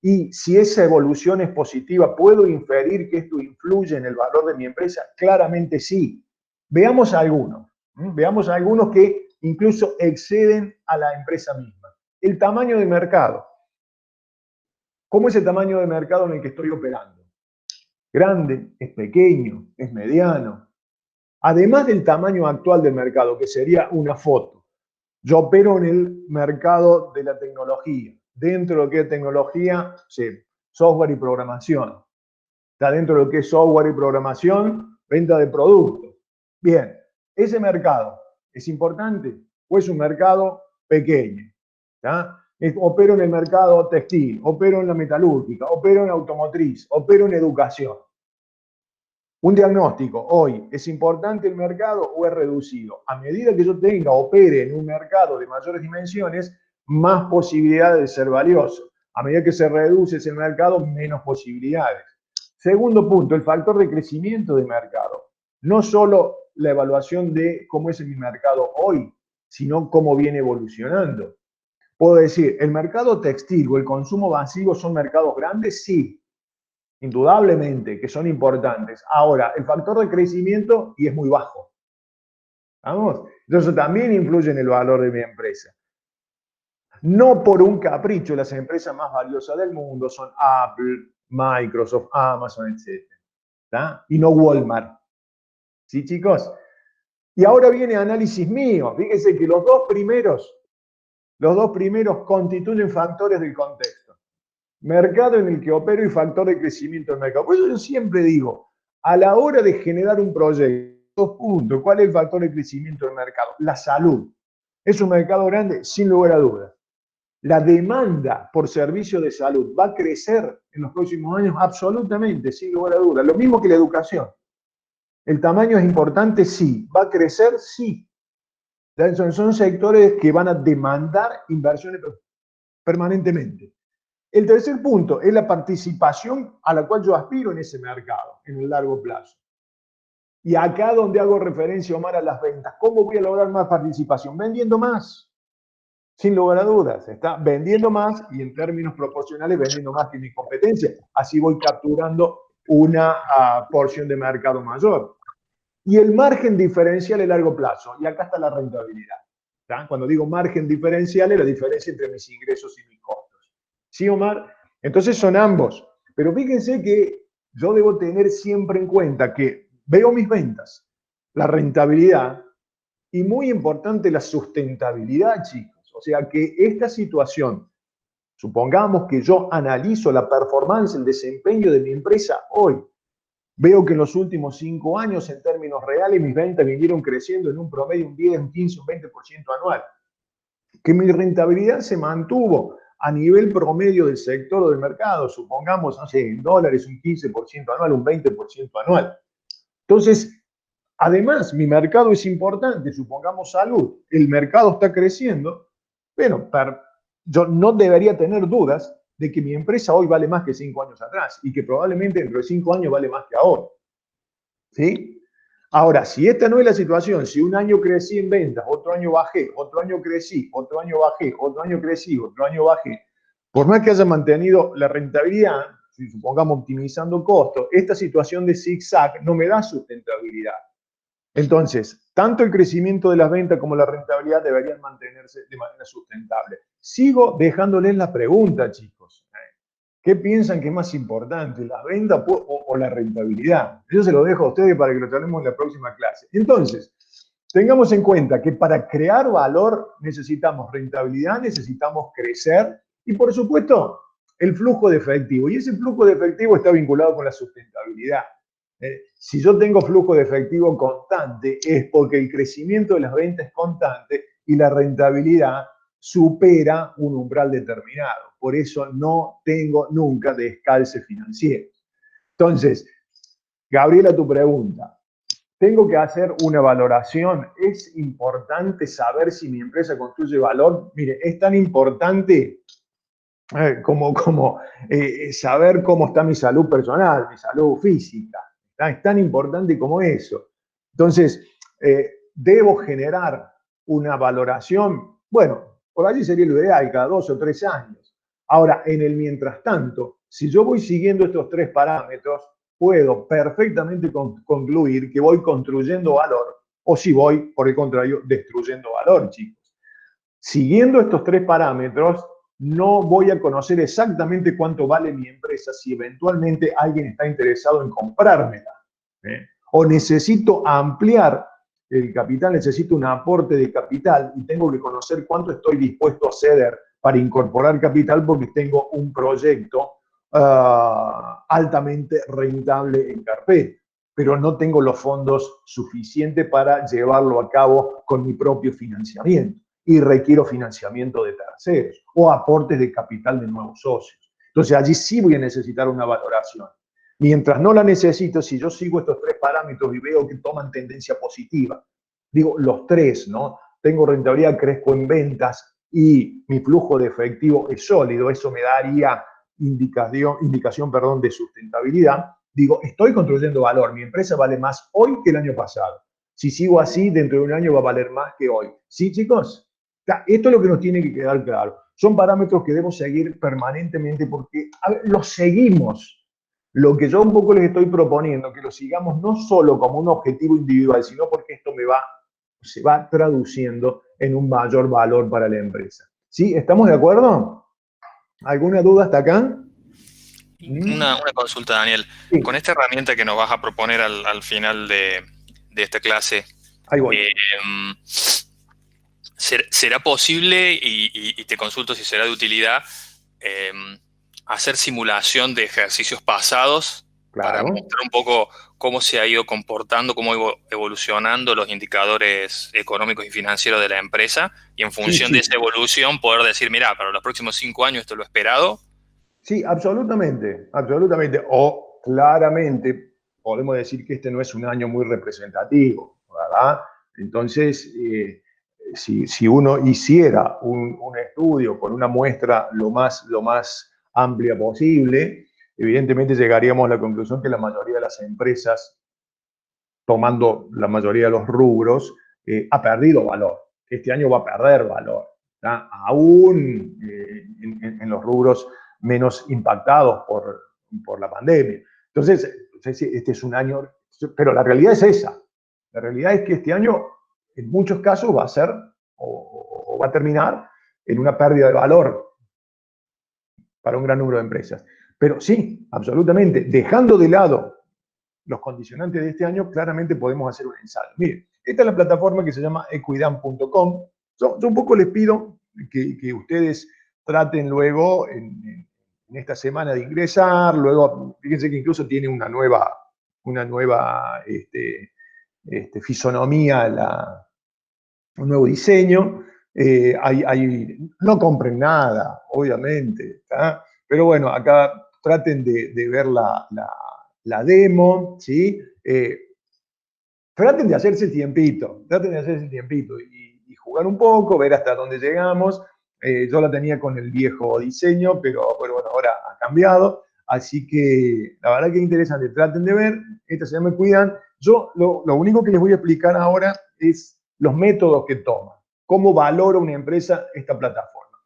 Y si esa evolución es positiva, ¿puedo inferir que esto influye en el valor de mi empresa? Claramente sí. Veamos algunos. Veamos algunos que incluso exceden a la empresa misma. El tamaño de mercado. ¿Cómo es el tamaño de mercado en el que estoy operando? Grande, es pequeño, es mediano. Además del tamaño actual del mercado, que sería una foto, yo opero en el mercado de la tecnología. Dentro de lo que es tecnología, sí, software y programación. Está dentro de lo que es software y programación, venta de productos. Bien, ese mercado es importante o es un mercado pequeño. ¿Tá? Opero en el mercado textil, opero en la metalúrgica, opero en automotriz, opero en educación. Un diagnóstico, hoy, ¿es importante el mercado o es reducido? A medida que yo opere en un mercado de mayores dimensiones, más posibilidades de ser valioso. A medida que se reduce ese mercado, menos posibilidades. Segundo punto, el factor de crecimiento de mercado. No solo la evaluación de cómo es mi mercado hoy, sino cómo viene evolucionando. Puedo decir, ¿el mercado textil o el consumo masivo son mercados grandes? Sí. Indudablemente que son importantes. Ahora, el factor de crecimiento y es muy bajo. ¿Vamos? Entonces también influye en el valor de mi empresa. No por un capricho, las empresas más valiosas del mundo son Apple, Microsoft, Amazon, etc. ¿Tá? Y no Walmart. ¿Sí, chicos? Y ahora viene análisis mío. Fíjense que los dos primeros constituyen factores del contexto. Mercado en el que opero y factor de crecimiento del mercado. Por eso yo siempre digo, a la hora de generar un proyecto, dos puntos, ¿cuál es el factor de crecimiento del mercado? La salud. ¿Es un mercado grande? Sin lugar a dudas. La demanda por servicios de salud va a crecer en los próximos años absolutamente, sin lugar a dudas. Lo mismo que la educación. ¿El tamaño es importante? Sí. ¿Va a crecer? Sí. Son sectores que van a demandar inversiones permanentemente. El tercer punto es la participación a la cual yo aspiro en ese mercado, en el largo plazo. Y acá donde hago referencia, Omar, a las ventas. ¿Cómo voy a lograr más participación? Vendiendo más. Sin lugar a dudas. Está vendiendo más y en términos proporcionales vendiendo más que mi competencia. Así voy capturando una porción de mercado mayor. Y el margen diferencial a largo plazo. Y acá está la rentabilidad. ¿Tá? Cuando digo margen diferencial es la diferencia entre mis ingresos y mis costos. ¿Sí, Omar? Entonces son ambos. Pero fíjense que yo debo tener siempre en cuenta que veo mis ventas, la rentabilidad y muy importante la sustentabilidad, chicos. O sea que esta situación, supongamos que yo analizo la performance, el desempeño de mi empresa hoy. Veo que en los últimos 5 años, en términos reales, mis ventas vinieron creciendo en un promedio un 10, un 15, un 20% anual. Que mi rentabilidad se mantuvo a nivel promedio del sector o del mercado, supongamos, no sé, en dólares un 15% anual, un 20% anual. Entonces, además, mi mercado es importante, supongamos salud, el mercado está creciendo, bueno, yo no debería tener dudas de que mi empresa hoy vale más que 5 años atrás y que probablemente dentro de 5 años vale más que ahora. ¿Sí? Ahora, si esta no es la situación, si un año crecí en ventas, otro año bajé, otro año crecí, otro año bajé, otro año crecí, otro año bajé, por más que haya mantenido la rentabilidad, si supongamos optimizando costos, esta situación de zigzag no me da sustentabilidad. Entonces, tanto el crecimiento de las ventas como la rentabilidad deberían mantenerse de manera sustentable. Sigo dejándoles la pregunta, chicos. ¿Qué piensan que es más importante, la venta o la rentabilidad? Yo se lo dejo a ustedes para que lo tenemos en la próxima clase. Entonces, tengamos en cuenta que para crear valor necesitamos rentabilidad, necesitamos crecer y, por supuesto, el flujo de efectivo. Y ese flujo de efectivo está vinculado con la sustentabilidad. Si yo tengo flujo de efectivo constante es porque el crecimiento de las ventas es constante y la rentabilidad supera un umbral determinado. Por eso no tengo nunca descalce financiero. Entonces, Gabriela, tu pregunta. Tengo que hacer una valoración. ¿Es importante saber si mi empresa construye valor? Mire, es tan importante como saber cómo está mi salud personal, mi salud física. Es tan importante como eso. Entonces, debo generar una valoración, bueno, por allí sería lo ideal, cada 2 o 3 años. Ahora, en el mientras tanto, si yo voy siguiendo estos 3 parámetros, puedo perfectamente concluir que voy construyendo valor, o si voy, por el contrario, destruyendo valor, chicos. Siguiendo estos 3 parámetros, no voy a conocer exactamente cuánto vale mi empresa si eventualmente alguien está interesado en comprármela. O necesito ampliar el capital, necesito un aporte de capital y tengo que conocer cuánto estoy dispuesto a ceder para incorporar capital porque tengo un proyecto altamente rentable en carpeta, pero no tengo los fondos suficientes para llevarlo a cabo con mi propio financiamiento y requiero financiamiento de terceros o aportes de capital de nuevos socios. Entonces allí sí voy a necesitar una valoración. Mientras no la necesito, si yo sigo estos 3 parámetros y veo que toman tendencia positiva, digo los 3, ¿no? Tengo rentabilidad, crezco en ventas y mi flujo de efectivo es sólido, eso me daría indicación de sustentabilidad. Digo, estoy construyendo valor, mi empresa vale más hoy que el año pasado. Si sigo así, dentro de un año va a valer más que hoy. ¿Sí, chicos? Esto es lo que nos tiene que quedar claro. Son parámetros que debemos seguir permanentemente porque los seguimos. Lo que yo un poco les estoy proponiendo, que lo sigamos no solo como un objetivo individual, sino porque esto se va traduciendo en un mayor valor para la empresa. ¿Sí? ¿Estamos de acuerdo? ¿Alguna duda hasta acá? Una consulta, Daniel. Sí. Con esta herramienta que nos vas a proponer al final de esta clase, Ahí voy. ¿Será posible, y te consulto si será de utilidad, hacer simulación de ejercicios pasados para Claro. mostrar un poco cómo se ha ido comportando, cómo ha ido evolucionando los indicadores económicos y financieros de la empresa, y en función de esa evolución poder decir, mira, para los próximos 5 años esto es lo esperado? Sí, absolutamente, absolutamente. O claramente podemos decir que este no es un año muy representativo, ¿verdad? Entonces, si uno hiciera un estudio con una muestra lo más amplia posible, evidentemente llegaríamos a la conclusión que la mayoría de las empresas, tomando la mayoría de los rubros, ha perdido valor. Este año va a perder valor, ¿tá? Aún en los rubros menos impactados por la pandemia. Entonces, este es un año, pero la realidad es esa. La realidad es que este año, en muchos casos, va a ser o va a terminar en una pérdida de valor para un gran número de empresas. Pero sí, absolutamente, dejando de lado los condicionantes de este año, claramente podemos hacer un ensayo. Miren, esta es la plataforma que se llama equidam.com. Yo un poco les pido que ustedes traten luego en esta semana de ingresar, luego, fíjense que incluso tiene una nueva fisonomía, un nuevo diseño. No compren nada, obviamente, ¿tá? Pero bueno, acá traten de ver la demo, ¿sí? Traten de hacerse el tiempito y jugar un poco, ver hasta dónde llegamos. Yo la tenía con el viejo diseño, pero bueno, ahora ha cambiado. Así que la verdad que es interesante. Traten de ver, esta se me cuidan. Yo lo único que les voy a explicar ahora es los métodos que toma. Cómo valora una empresa esta plataforma.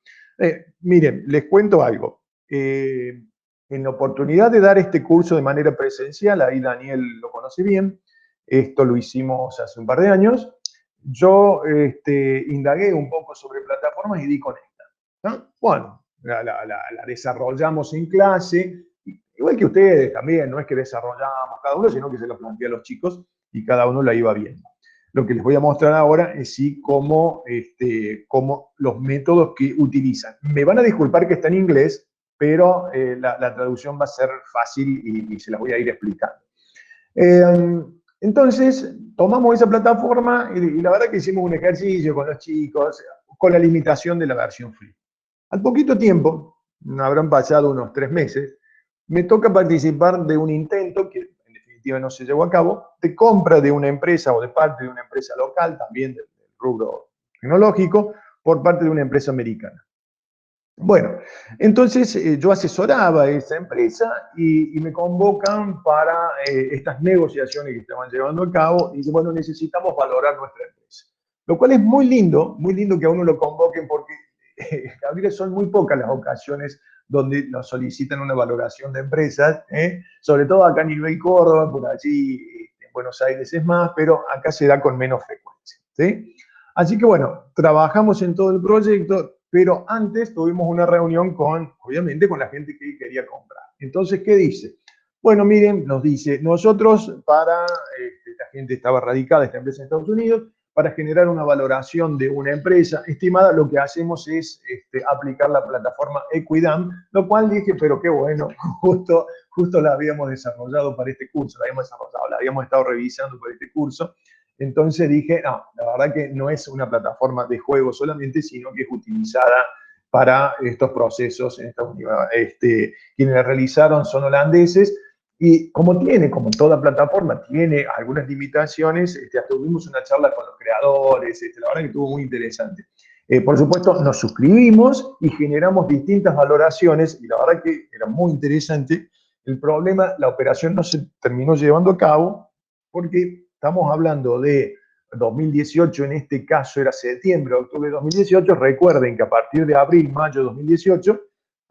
Miren, les cuento algo. En la oportunidad de dar este curso de manera presencial, ahí Daniel lo conoce bien, esto lo hicimos hace un par de años, yo indagué un poco sobre plataformas y di con esta, ¿no? Bueno, la desarrollamos en clase, igual que ustedes también, no es que desarrollamos cada uno, sino que se lo plantea a los chicos y cada uno la iba viendo. Lo que les voy a mostrar ahora es sí cómo los métodos que utilizan. Me van a disculpar que está en inglés, pero la traducción va a ser fácil y se las voy a ir explicando. Entonces, tomamos esa plataforma y la verdad que hicimos un ejercicio con los chicos, con la limitación de la versión free. Al poquito tiempo, habrán pasado unos 3 meses, me toca participar de un intento que en definitiva no se llevó a cabo, de compra de una empresa o de parte de una empresa local, también del rubro tecnológico, por parte de una empresa americana. Bueno, entonces yo asesoraba a esa empresa y me convocan para estas negociaciones que estaban llevando a cabo y dicen, bueno, necesitamos valorar nuestra empresa. Lo cual es muy lindo que a uno lo convoquen porque Gabriel, son muy pocas las ocasiones donde nos solicitan una valoración de empresas, sobre todo acá a nivel Córdoba, por allí en Buenos Aires es más, pero acá se da con menos frecuencia, ¿sí? Así que bueno, trabajamos en todo el proyecto, pero antes tuvimos una reunión obviamente, con la gente que quería comprar. Entonces, ¿qué dice? Bueno, miren, nos dice, nosotros esta gente estaba radicada, esta empresa en Estados Unidos, para generar una valoración de una empresa estimada, lo que hacemos es aplicar la plataforma Equidam, lo cual dije, pero qué bueno, justo la habíamos desarrollado para este curso, la habíamos estado revisando para este curso. Entonces dije, no, la verdad que no es una plataforma de juego solamente, sino que es utilizada para estos procesos. Quienes la realizaron son holandeses, y como toda plataforma, tiene algunas limitaciones, tuvimos una charla con los creadores, la verdad que estuvo muy interesante. Por supuesto, nos suscribimos y generamos distintas valoraciones, y la verdad que era muy interesante. El problema, la operación no se terminó llevando a cabo, porque estamos hablando de 2018, en este caso era septiembre, octubre de 2018. Recuerden que a partir de abril, mayo de 2018,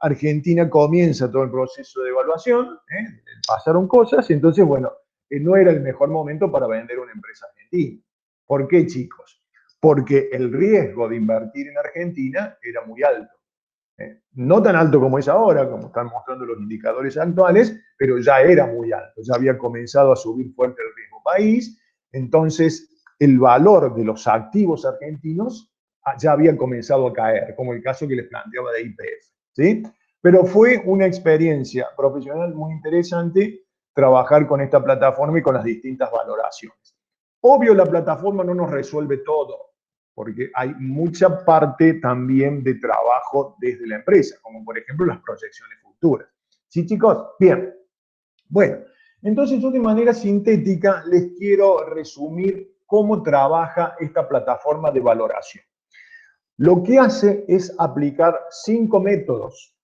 Argentina comienza todo el proceso de evaluación, pasaron cosas, entonces, bueno, no era el mejor momento para vender una empresa argentina. ¿Por qué, chicos? Porque el riesgo de invertir en Argentina era muy alto. No tan alto como es ahora, como están mostrando los indicadores actuales, pero ya era muy alto, ya había comenzado a subir fuerte el riesgo país, entonces el valor de los activos argentinos ya había comenzado a caer, como el caso que les planteaba de YPF, ¿sí? Pero fue una experiencia profesional muy interesante trabajar con esta plataforma y con las distintas valoraciones. Obvio, la plataforma no nos resuelve todo, porque hay mucha parte también de trabajo desde la empresa, como por ejemplo las proyecciones futuras. ¿Sí, chicos? Bien. Bueno, entonces yo de manera sintética les quiero resumir cómo trabaja esta plataforma de valoración. Lo que hace es aplicar 5 métodos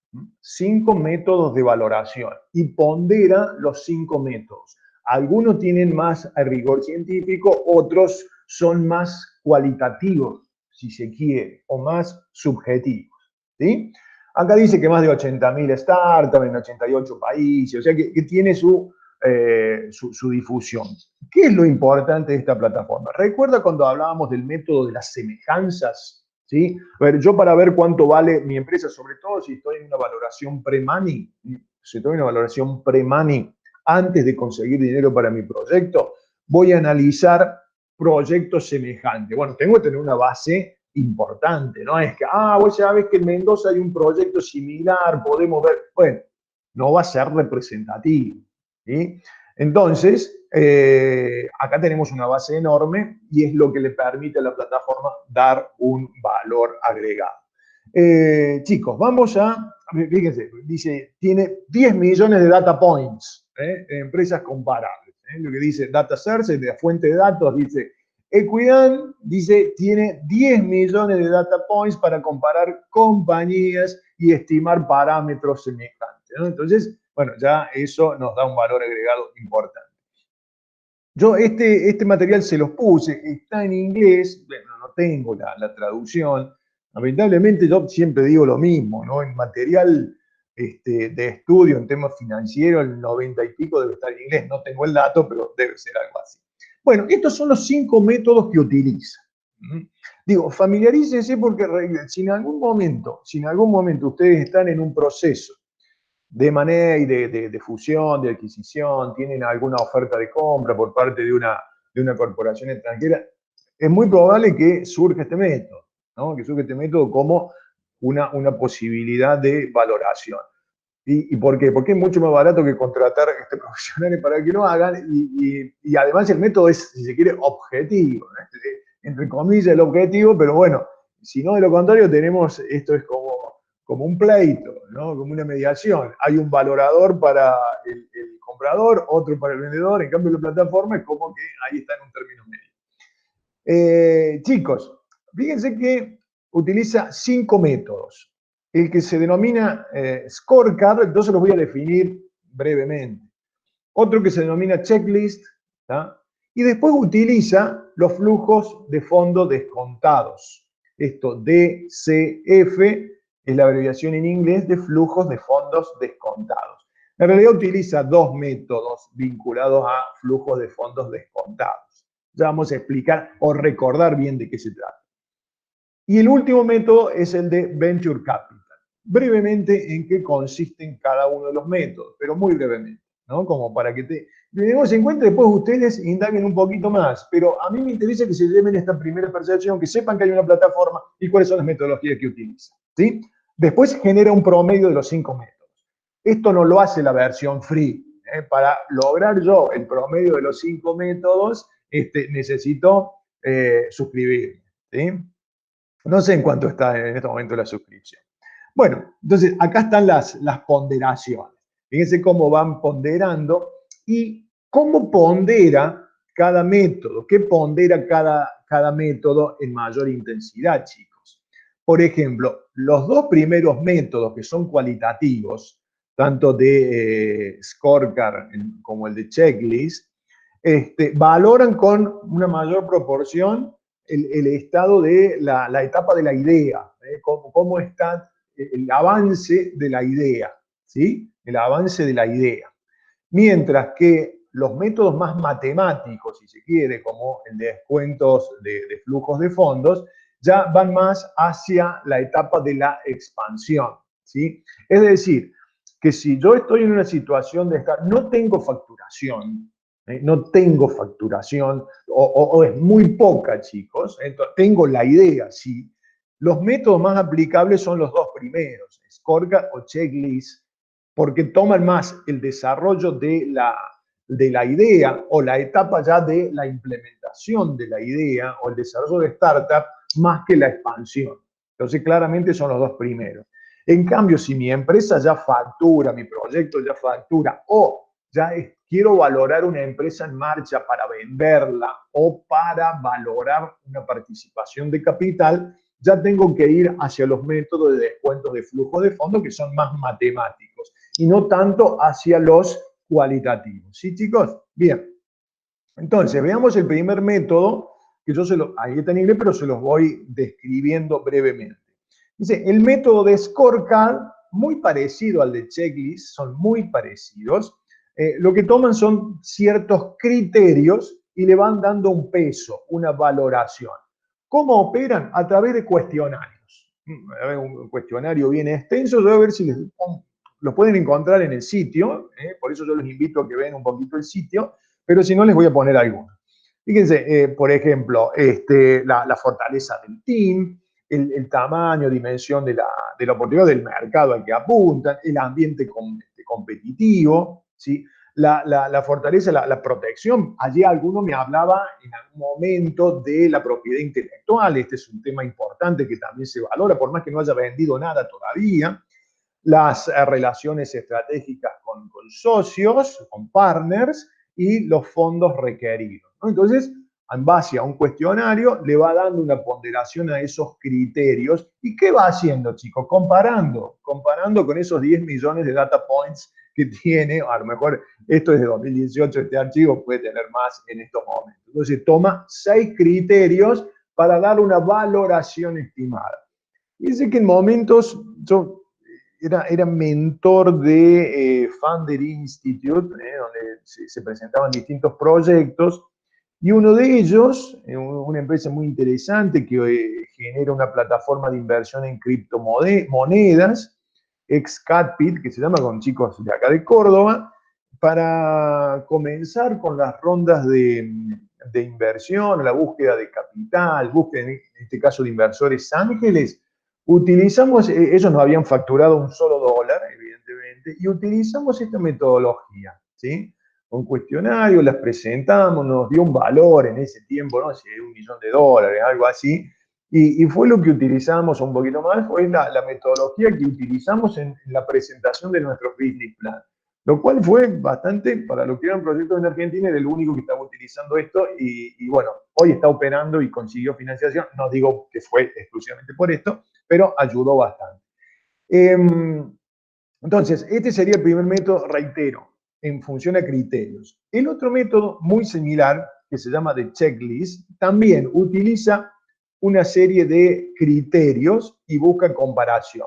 de valoración, y pondera los 5 métodos. Algunos tienen más rigor científico, otros son más cualitativos, si se quiere, o más subjetivos, ¿sí? Acá dice que más de 80.000 startups en 88 países, o sea que tiene su difusión. ¿Qué es lo importante de esta plataforma? ¿Recuerda cuando hablábamos del método de las semejanzas? ¿Sí? A ver, yo, para ver cuánto vale mi empresa, sobre todo si estoy en una valoración pre-money, antes de conseguir dinero para mi proyecto, voy a analizar proyectos semejantes. Bueno, tengo que tener una base importante, no es que, vos sabés que en Mendoza hay un proyecto similar, podemos ver. Bueno, no va a ser representativo, ¿sí? Entonces, acá tenemos una base enorme, y es lo que le permite a la plataforma dar un valor agregado. Chicos, fíjense, dice, tiene 10 millones de data points, empresas comparables. Lo que dice DataSearch, de la fuente de datos, dice Equidam, dice, tiene 10 millones de data points para comparar compañías y estimar parámetros semejantes, ¿no? Entonces, bueno, ya eso nos da un valor agregado importante. Yo este material se los puse, está en inglés, bueno, no tengo la traducción. Lamentablemente yo siempre digo lo mismo, ¿no? En material de estudio en temas financieros, el 90 y pico debe estar en inglés, no tengo el dato, pero debe ser algo así. Bueno, estos son los 5 métodos que utiliza. Digo, familiarícense, porque si en algún momento ustedes están en un proceso de M&A y de fusión, de adquisición, tienen alguna oferta de compra por parte de una corporación extranjera, es muy probable que surja este método, ¿no? Que surja este método como una posibilidad de valoración. ¿Y por qué? Porque es mucho más barato que contratar profesionales para que lo hagan, y además el método es, si se quiere, objetivo, ¿no? Entre comillas el objetivo, pero bueno, si no, de lo contrario esto es como un pleito, ¿no? Como una mediación. Hay un valorador para el comprador, otro para el vendedor. En cambio, la plataforma es como que ahí está en un término medio. Chicos, fíjense que utiliza 5 métodos. El que se denomina scorecard, entonces lo voy a definir brevemente. Otro que se denomina checklist, ¿tá? Y después utiliza los flujos de fondo descontados. Esto DCF, Es la abreviación en inglés de flujos de fondos descontados. En realidad utiliza dos métodos vinculados a flujos de fondos descontados. Ya vamos a explicar o recordar bien de qué se trata. Y el último método es el de Venture Capital. Brevemente, en qué consisten cada uno de los métodos, pero muy brevemente, ¿no? Como para que tengamos en cuenta, después ustedes indaguen un poquito más, pero a mí me interesa que se lleven esta primera percepción, que sepan que hay una plataforma y cuáles son las metodologías que utilizan, ¿sí? Después genera un promedio de los 5 métodos. Esto no lo hace la versión free. Para lograr yo el promedio de los 5 métodos, necesito suscribirme, ¿sí? No sé en cuánto está en este momento la suscripción. Bueno, entonces acá están las ponderaciones. Fíjense cómo van ponderando y cómo pondera cada método. ¿Qué pondera cada método en mayor intensidad, chicos? Por ejemplo, los dos primeros métodos que son cualitativos, tanto de scorecard como el de checklist, valoran con una mayor proporción el estado de la etapa de la idea, cómo está el avance de la idea, ¿sí? El avance de la idea. Mientras que los métodos más matemáticos, si se quiere, como el de descuentos de flujos de fondos, ya van más hacia la etapa de la expansión, ¿sí? Es decir, que si yo estoy en una situación de estar, no tengo facturación, o es muy poca, chicos, entonces, tengo la idea, sí. Los métodos más aplicables son los dos primeros, scorecard o checklist, porque toman más el desarrollo de la idea o la etapa ya de la implementación de la idea o el desarrollo de startup más que la expansión. Entonces, claramente son los dos primeros. En cambio, si mi empresa ya factura, mi proyecto ya factura, o ya quiero valorar una empresa en marcha para venderla o para valorar una participación de capital, ya tengo que ir hacia los métodos de descuentos de flujo de fondos que son más matemáticos y no tanto hacia los cualitativos. ¿Sí, chicos? Bien. Entonces, veamos el primer método, que yo ahí está en inglés, pero se los voy describiendo brevemente. Dice, el método de scorecard, muy parecido al de checklist, son muy parecidos. Lo que toman son ciertos criterios y le van dando un peso, una valoración. ¿Cómo operan? A través de cuestionarios. Un cuestionario bien extenso, yo voy a ver si lo pueden encontrar en el sitio, por eso yo los invito a que vean un poquito el sitio, pero si no les voy a poner algunos. Fíjense, por ejemplo, la fortaleza del team, el tamaño, dimensión de la oportunidad del mercado al que apuntan, el ambiente competitivo, ¿sí? La fortaleza, la protección. Allí alguno me hablaba en algún momento de la propiedad intelectual. Este es un tema importante que también se valora, por más que no haya vendido nada todavía. Las relaciones estratégicas con socios, con partners y los fondos requeridos, ¿no? Entonces, en base a un cuestionario, le va dando una ponderación a esos criterios. ¿Y qué va haciendo, chicos? Comparando con esos 10 millones de data points que tiene. A lo mejor esto es de 2018, este archivo puede tener más en estos momentos. Entonces, toma 6 criterios para dar una valoración estimada. Dice que en momentos, yo era mentor de Funder Institute, donde se presentaban distintos proyectos, y uno de ellos, una empresa muy interesante que genera una plataforma de inversión en criptomonedas, Excatpit, que se llama, con chicos de acá de Córdoba, para comenzar con las rondas de inversión, la búsqueda de capital, búsqueda en este caso de inversores ángeles. Utilizamos, ellos no habían facturado un solo dólar, evidentemente, y utilizamos esta metodología, ¿sí? Un cuestionario, las presentamos, nos dio un valor en ese tiempo, no sé, $1 millón, algo así, y fue lo que utilizamos un poquito más, fue la metodología que utilizamos en la presentación de nuestro business plan, lo cual fue bastante, para lo que eran proyectos en Argentina, era el único que estaba utilizando esto, y bueno, hoy está operando y consiguió financiación, no digo que fue exclusivamente por esto, pero ayudó bastante. Entonces, este sería el primer método, reitero, en función a criterios. El otro método muy similar, que se llama de checklist, también utiliza una serie de criterios y busca comparación.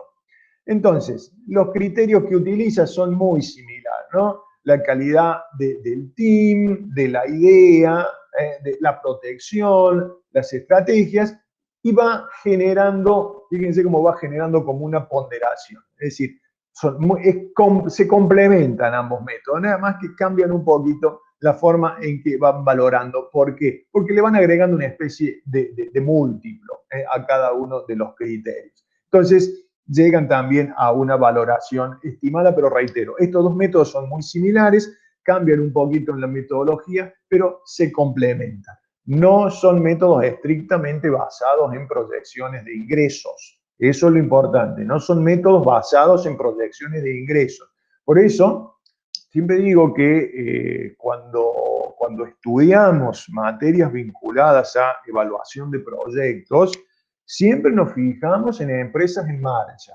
Entonces, los criterios que utiliza son muy similares, ¿no? La calidad del team, de la idea, de la protección, las estrategias, y va generando, fíjense cómo va generando como una ponderación. Es decir, se complementan ambos métodos, nada más que cambian un poquito la forma en que van valorando. ¿Por qué? Porque le van agregando una especie de múltiplo a cada uno de los criterios. Entonces, llegan también a una valoración estimada, pero reitero, estos dos métodos son muy similares, cambian un poquito en la metodología, pero se complementan. No son métodos estrictamente basados en proyecciones de ingresos. Eso es lo importante. No son métodos basados en proyecciones de ingresos. Por eso, siempre digo que cuando estudiamos materias vinculadas a evaluación de proyectos, siempre nos fijamos en empresas en marcha.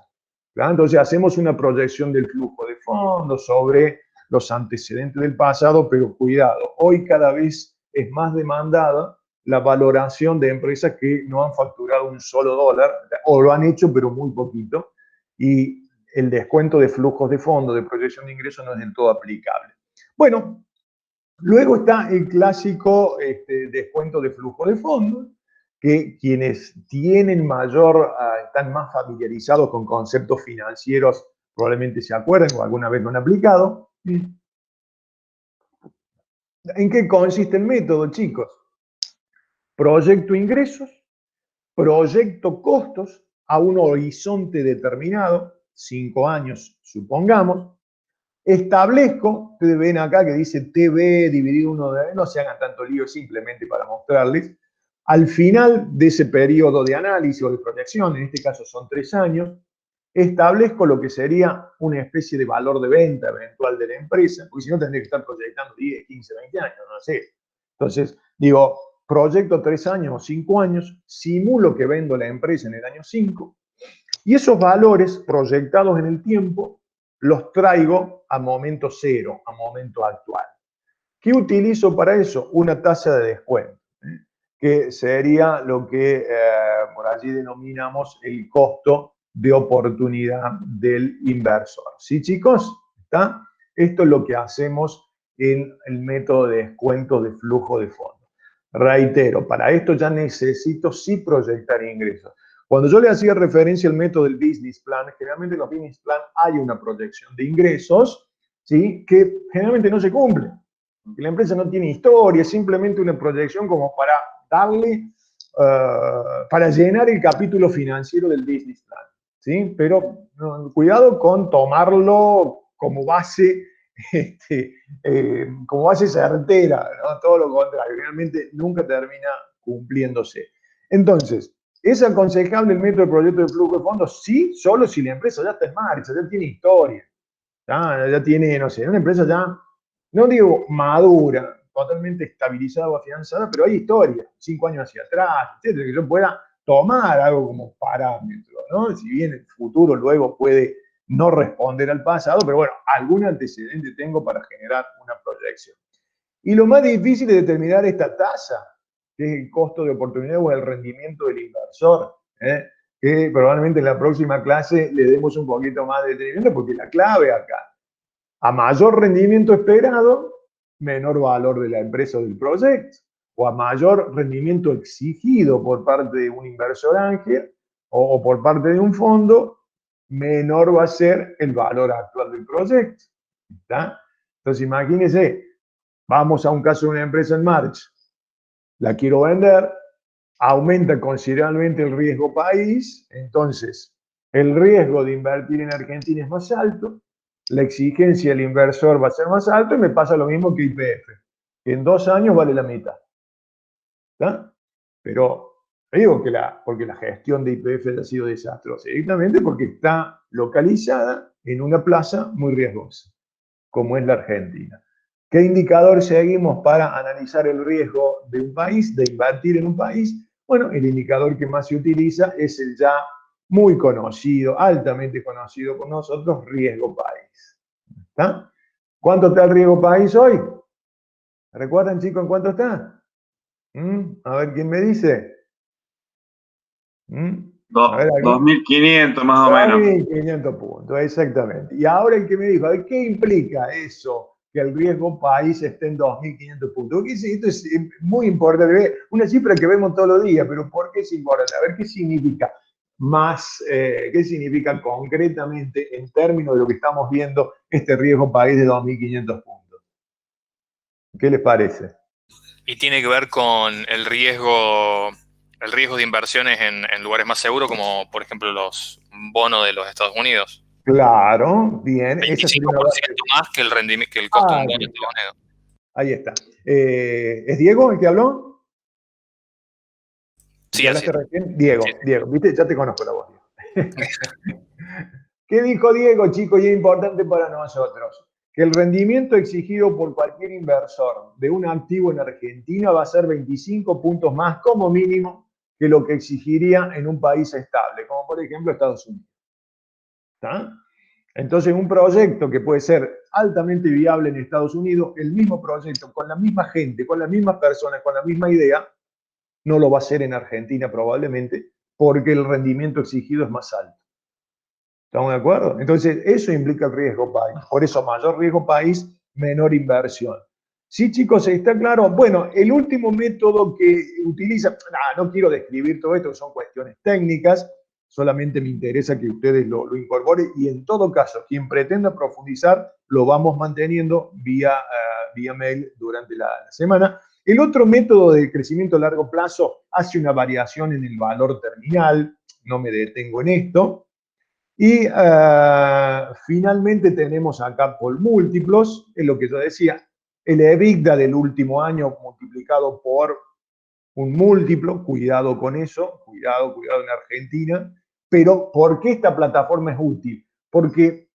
¿Claro? Entonces hacemos una proyección del flujo de fondos sobre los antecedentes del pasado, pero cuidado, hoy cada vez es más demandada la valoración de empresas que no han facturado un solo dólar, o lo han hecho pero muy poquito, y el descuento de flujos de fondos, de proyección de ingresos, no es del todo aplicable. Bueno, luego está el clásico descuento de flujo de fondos, que quienes tienen están más familiarizados con conceptos financieros probablemente se acuerden o alguna vez lo han aplicado. ¿En qué consiste el método, chicos? Proyecto ingresos, proyecto costos a un horizonte determinado, 5 años, supongamos. Establezco, ustedes ven acá que dice TV dividido 1 de, no se hagan tanto lío, simplemente para mostrarles. Al final de ese periodo de análisis o de proyección, en este caso son 3 años, establezco lo que sería una especie de valor de venta eventual de la empresa, porque si no tendría que estar proyectando 10, 15, 20 años, no sé. Entonces, digo, proyecto 3 años o 5 años, simulo que vendo la empresa en el año 5, y esos valores proyectados en el tiempo los traigo a momento cero, a momento actual. ¿Qué utilizo para eso? Una tasa de descuento, que sería lo que por allí denominamos el costo de oportunidad del inversor. ¿Sí, chicos? ¿Está? Esto es lo que hacemos en el método de descuento de flujo de fondos. Reitero, para esto ya necesito sí proyectar ingresos. Cuando yo le hacía referencia al método del business plan, generalmente en los business plan hay una proyección de ingresos, ¿sí?, que generalmente no se cumple. Porque la empresa no tiene historia, es simplemente una proyección como para darle, para llenar el capítulo financiero del business plan, ¿sí? Pero cuidado con tomarlo como base, como base certera, ¿no? Todo lo contrario, realmente nunca termina cumpliéndose. Entonces, ¿es aconsejable el método de proyecto de flujo de fondos? Sí, solo si la empresa ya está en marcha, ya tiene historia, ya tiene, no sé, una empresa ya, no digo madura, totalmente estabilizada o afianzada, pero hay historia, 5 años hacia atrás, etcétera, que yo pueda tomar algo como parámetro, ¿no? Si bien el futuro luego puede no responder al pasado, pero bueno, algún antecedente tengo para generar una proyección. Y lo más difícil es determinar esta tasa, que es el costo de oportunidad o el rendimiento del inversor, que probablemente en la próxima clase le demos un poquito más de detenimiento, porque la clave acá, a mayor rendimiento esperado, menor valor de la empresa o del proyecto, o a mayor rendimiento exigido por parte de un inversor ángel o por parte de un fondo, menor va a ser el valor actual del proyecto. ¿Está? Entonces imagínense, vamos a un caso de una empresa en marcha, la quiero vender, aumenta considerablemente el riesgo país, entonces el riesgo de invertir en Argentina es más alto, la exigencia del inversor va a ser más alta y me pasa lo mismo que YPF, que en 2 años vale la mitad. ¿Está? Pero digo que porque la gestión de YPF ha sido desastrosa, directamente porque está localizada en una plaza muy riesgosa, como es la Argentina. ¿Qué indicador seguimos para analizar el riesgo de un país, de invertir en un país? Bueno, el indicador que más se utiliza es el ya muy conocido, altamente conocido por nosotros, riesgo país. ¿Está? ¿Cuánto está el riesgo país hoy? ¿Recuerdan, chicos, en cuánto está? A ver, ¿quién me dice? A ver, 2.500 más o menos. 2.500 puntos, exactamente. Y ahora el que me dijo, a ver, ¿qué implica eso? Que el riesgo país esté en 2.500 puntos. Porque esto es muy importante, una cifra que vemos todos los días, pero ¿por qué es importante? A ver, ¿qué significa más, qué significa concretamente en términos de lo que estamos viendo este riesgo país de 2.500 puntos? ¿Qué les parece? Y tiene que ver con el riesgo de inversiones en lugares más seguros, como por ejemplo los bonos de los Estados Unidos. Claro, bien. Esa sería una 25% base. más que el rendimiento, que el costo de un bono de Ahí está. Estados Unidos. Ahí está. ¿Es Diego el que habló? Sí, ¿Que así hablaste es. recién? Diego, Sí. Diego, viste, ya te conozco la voz. ¿Qué dijo Diego, chicos? Y es importante para nosotros. Que el rendimiento exigido por cualquier inversor de un activo en Argentina va a ser 25 puntos más como mínimo que lo que exigiría en un país estable, como por ejemplo Estados Unidos. ¿Está? Entonces, un proyecto que puede ser altamente viable en Estados Unidos, el mismo proyecto, con la misma gente, con las mismas personas, con la misma idea, no lo va a hacer en Argentina probablemente, porque el rendimiento exigido es más alto. ¿Estamos de acuerdo? Entonces, eso implica el riesgo país. Por eso, mayor riesgo país, menor inversión. Sí, chicos, ¿está claro? Bueno, el último método que utiliza, no quiero describir todo esto, son cuestiones técnicas, solamente me interesa que ustedes lo incorporen y en todo caso, quien pretenda profundizar, lo vamos manteniendo vía mail durante la semana. El otro método de crecimiento a largo plazo hace una variación en el valor terminal, no me detengo en esto. Y finalmente tenemos acá por múltiplos, es lo que yo decía, el EBITDA del último año multiplicado por un múltiplo, cuidado con eso, cuidado en Argentina, pero ¿por qué esta plataforma es útil? Porque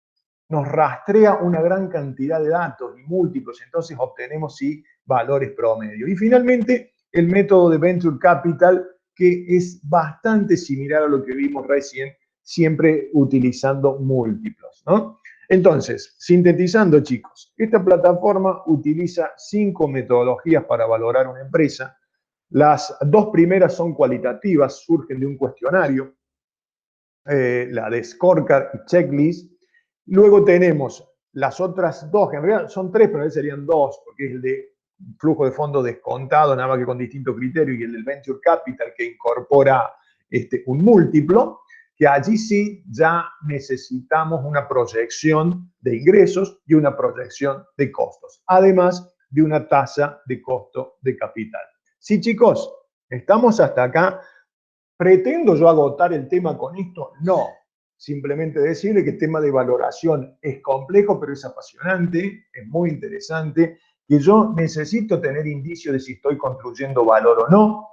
nos rastrea una gran cantidad de datos y múltiplos, entonces obtenemos sí valores promedio. Y finalmente, el método de Venture Capital, que es bastante similar a lo que vimos recién, siempre utilizando múltiplos, ¿no? Entonces, sintetizando, chicos, esta plataforma utiliza 5 metodologías para valorar una empresa. Las 2 primeras son cualitativas, surgen de un cuestionario, la de Scorecard y Checklist. Luego tenemos las otras 2, que en realidad son 3, pero a veces serían 2, porque es el de flujo de fondo descontado, nada más que con distintos criterios, y el del Venture Capital, que incorpora un múltiplo, que allí sí ya necesitamos una proyección de ingresos y una proyección de costos, además de una tasa de costo de capital. Sí, chicos, estamos hasta acá. ¿Pretendo yo agotar el tema con esto? No. Simplemente decirle que el tema de valoración es complejo, pero es apasionante, es muy interesante, que yo necesito tener indicios de si estoy construyendo valor o no,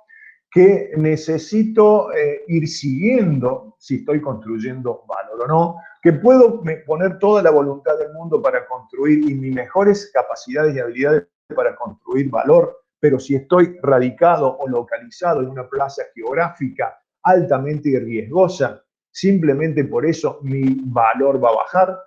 que necesito ir siguiendo si estoy construyendo valor o no, que puedo poner toda la voluntad del mundo para construir y mis mejores capacidades y habilidades para construir valor, pero si estoy radicado o localizado en una plaza geográfica altamente riesgosa, simplemente por eso mi valor va a bajar,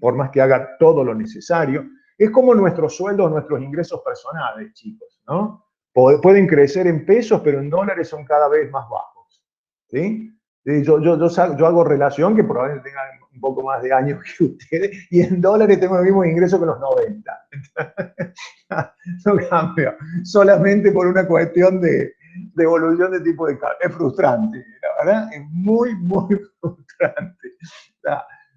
por más que haga todo lo necesario. Es como nuestros sueldos, nuestros ingresos personales, chicos, ¿no? Pueden crecer en pesos, pero en dólares son cada vez más bajos, ¿sí? Yo hago relación, que probablemente tengan un poco más de años que ustedes, y en dólares tengo los mismos ingresos que los 90. No cambio, solamente por una cuestión de evolución de tipo de cambio. Es frustrante, la verdad, es muy, muy frustrante.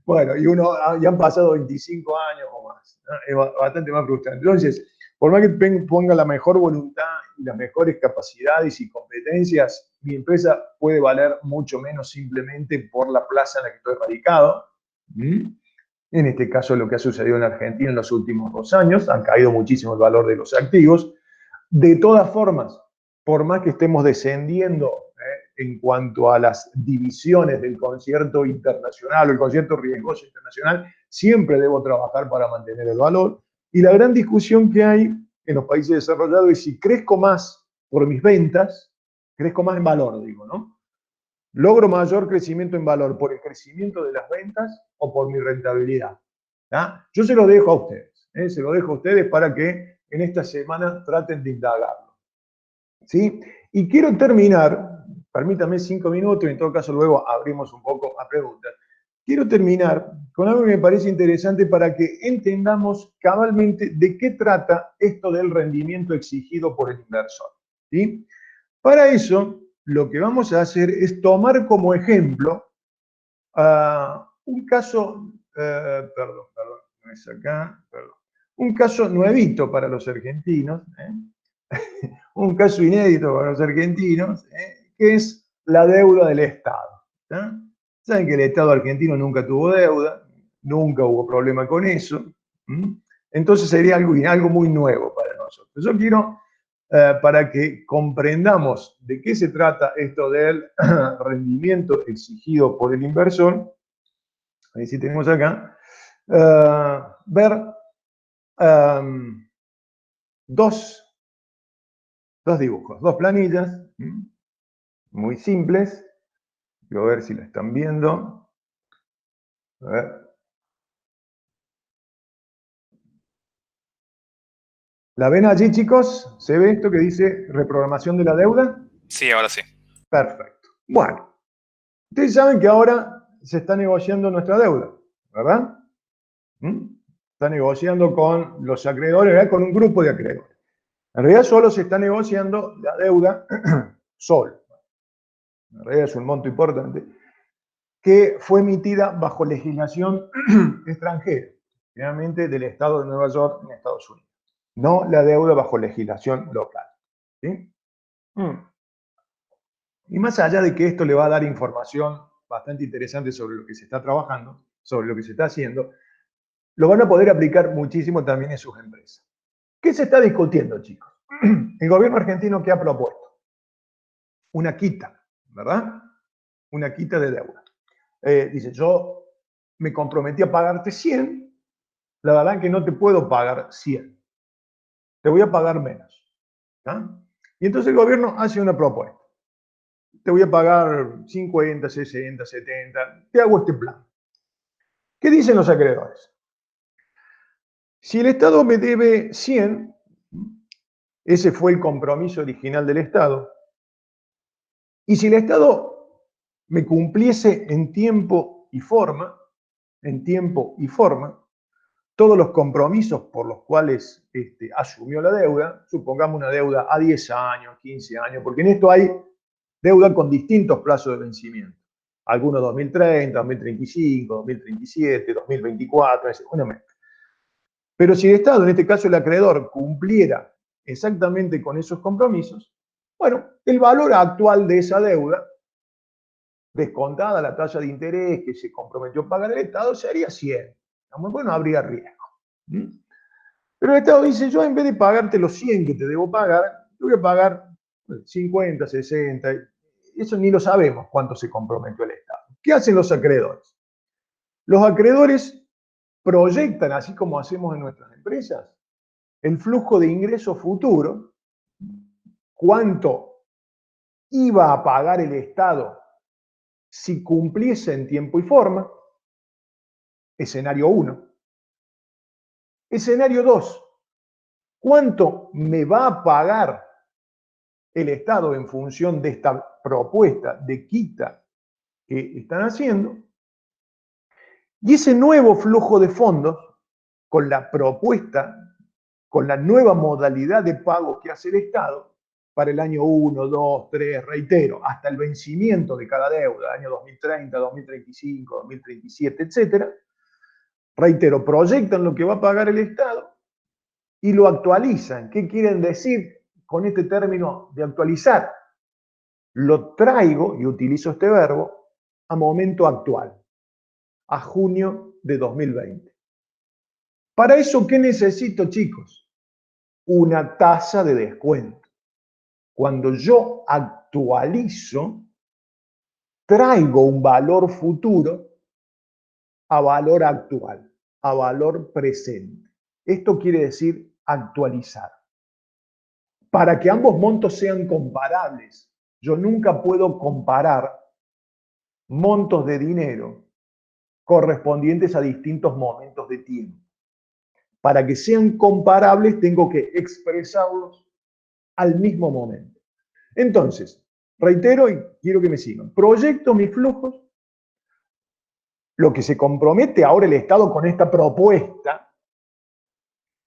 Bueno, y ya han pasado 25 años o más, ¿no? Es bastante más frustrante. Entonces, por más que ponga la mejor voluntad y las mejores capacidades y competencias, mi empresa puede valer mucho menos simplemente por la plaza en la que estoy radicado. En este caso, lo que ha sucedido en Argentina en los últimos 2 años, han caído muchísimo el valor de los activos. De todas formas, por más que estemos descendiendo en cuanto a las divisiones del concierto internacional o el concierto riesgoso internacional, siempre debo trabajar para mantener el valor. Y la gran discusión que hay en los países desarrollados es si crezco más por mis ventas, crezco más en valor, digo, ¿no? ¿Logro mayor crecimiento en valor por el crecimiento de las ventas o por mi rentabilidad? ¿Ah? Yo se lo dejo a ustedes, se lo dejo a ustedes para que en esta semana traten de indagarlo. ¿Sí? Y quiero terminar, permítame 5 minutos y en todo caso luego abrimos un poco a preguntas. Quiero terminar con algo que me parece interesante para que entendamos cabalmente de qué trata esto del rendimiento exigido por el inversor, ¿sí? Para eso, lo que vamos a hacer es tomar como ejemplo un caso, no es acá, un caso nuevito para los argentinos, un caso inédito para los argentinos, que es la deuda del Estado. ¿Sí? Saben que el Estado argentino nunca tuvo deuda, nunca hubo problema con eso. Entonces sería algo muy nuevo para nosotros. Yo quiero, para que comprendamos de qué se trata esto del rendimiento exigido por el inversor, ahí sí tenemos acá, ver dos dibujos, dos planillas muy simples. Voy a ver si la están viendo. A ver. ¿La ven allí, chicos? ¿Se ve esto que dice reprogramación de la deuda? Sí, ahora sí. Perfecto. Bueno, ustedes saben que ahora se está negociando nuestra deuda, ¿verdad? Está negociando con los acreedores, ¿verdad? Con un grupo de acreedores. En realidad solo se está negociando la deuda solo. En realidad es un monto importante que fue emitida bajo legislación extranjera, generalmente del Estado de Nueva York en Estados Unidos. No la deuda bajo legislación local. ¿Sí? Y más allá de que esto le va a dar información bastante interesante sobre lo que se está trabajando, sobre lo que se está haciendo, lo van a poder aplicar muchísimo también en sus empresas. ¿Qué se está discutiendo, chicos? El gobierno argentino, ¿qué ha propuesto? Una quita, ¿verdad? Una quita de deuda. Dice, yo me comprometí a pagarte 100, la verdad que no te puedo pagar 100. Te voy a pagar menos. ¿Ah? Y entonces el gobierno hace una propuesta. Te voy a pagar 50, 60, 70, te hago este plan. ¿Qué dicen los acreedores? Si el Estado me debe 100, ese fue el compromiso original del Estado, y si el Estado me cumpliese en tiempo y forma, todos los compromisos por los cuales asumió la deuda, supongamos una deuda a 10 años, 15 años, porque en esto hay deuda con distintos plazos de vencimiento. Algunos 2030, 2035, 2037, 2024, una mezcla. Pero si el Estado, en este caso el acreedor, cumpliera exactamente con esos compromisos, bueno, el valor actual de esa deuda, descontada la tasa de interés que se comprometió a pagar el Estado, sería 100. Bueno, habría riesgo. Pero el Estado dice, yo en vez de pagarte los 100 que te debo pagar, te voy a pagar 50, 60, eso ni lo sabemos cuánto se comprometió el Estado. ¿Qué hacen los acreedores? Los acreedores proyectan, así como hacemos en nuestras empresas, el flujo de ingreso futuro, cuánto iba a pagar el Estado si cumpliese en tiempo y forma, escenario 1. Escenario 2, ¿cuánto me va a pagar el Estado en función de esta propuesta de quita que están haciendo? Y ese nuevo flujo de fondos, con la propuesta, con la nueva modalidad de pago que hace el Estado, para el año 1, 2, 3, reitero, hasta el vencimiento de cada deuda, año 2030, 2035, 2037, etc. Reitero, proyectan lo que va a pagar el Estado y lo actualizan. ¿Qué quieren decir con este término de actualizar? Lo traigo, y utilizo este verbo, a momento actual, a junio de 2020. Para eso, ¿qué necesito, chicos? Una tasa de descuento. Cuando yo actualizo, traigo un valor futuro a valor actual, a valor presente. Esto quiere decir actualizar. Para que ambos montos sean comparables, yo nunca puedo comparar montos de dinero correspondientes a distintos momentos de tiempo. Para que sean comparables, tengo que expresarlos al mismo momento. Entonces, reitero y quiero que me sigan. Proyecto mis flujos, lo que se compromete ahora el Estado con esta propuesta,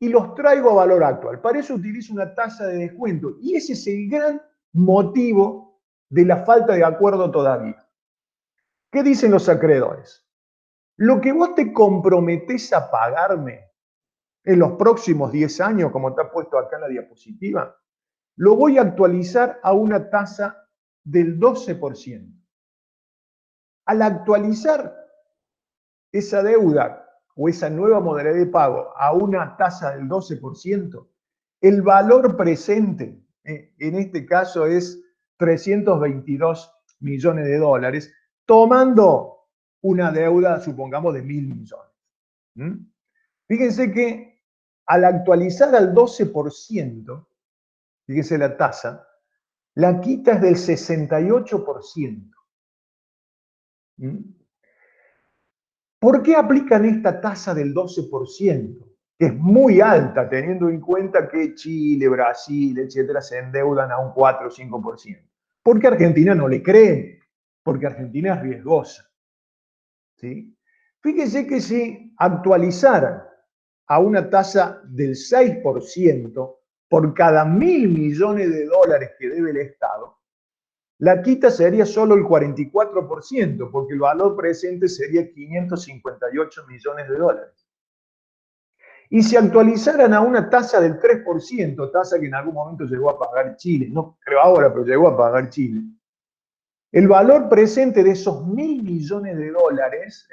y los traigo a valor actual. Para eso utilizo una tasa de descuento. Y ese es el gran motivo de la falta de acuerdo todavía. ¿Qué dicen los acreedores? Lo que vos te comprometés a pagarme en los próximos 10 años, como está puesto acá en la diapositiva, lo voy a actualizar a una tasa del 12%. Al actualizar esa deuda o esa nueva modalidad de pago a una tasa del 12%, el valor presente, en este caso es 322 millones de dólares, tomando una deuda, supongamos, de 1.000 millones. Fíjense que al actualizar al 12%, fíjense la tasa, la quita es del 68%. ¿Por qué aplican esta tasa del 12%? Que es muy alta, teniendo en cuenta que Chile, Brasil, etcétera, se endeudan a un 4 o 5%. Porque Argentina no le creen, porque Argentina es riesgosa. ¿Sí? Fíjense que si actualizaran a una tasa del 6% por cada 1.000 millones de dólares que debe el Estado, la quita sería solo el 44%, porque el valor presente sería 558 millones de dólares. Y si actualizaran a una tasa del 3%, tasa que en algún momento llegó a pagar Chile, no creo ahora, pero llegó a pagar Chile, el valor presente de esos 1.000 millones de dólares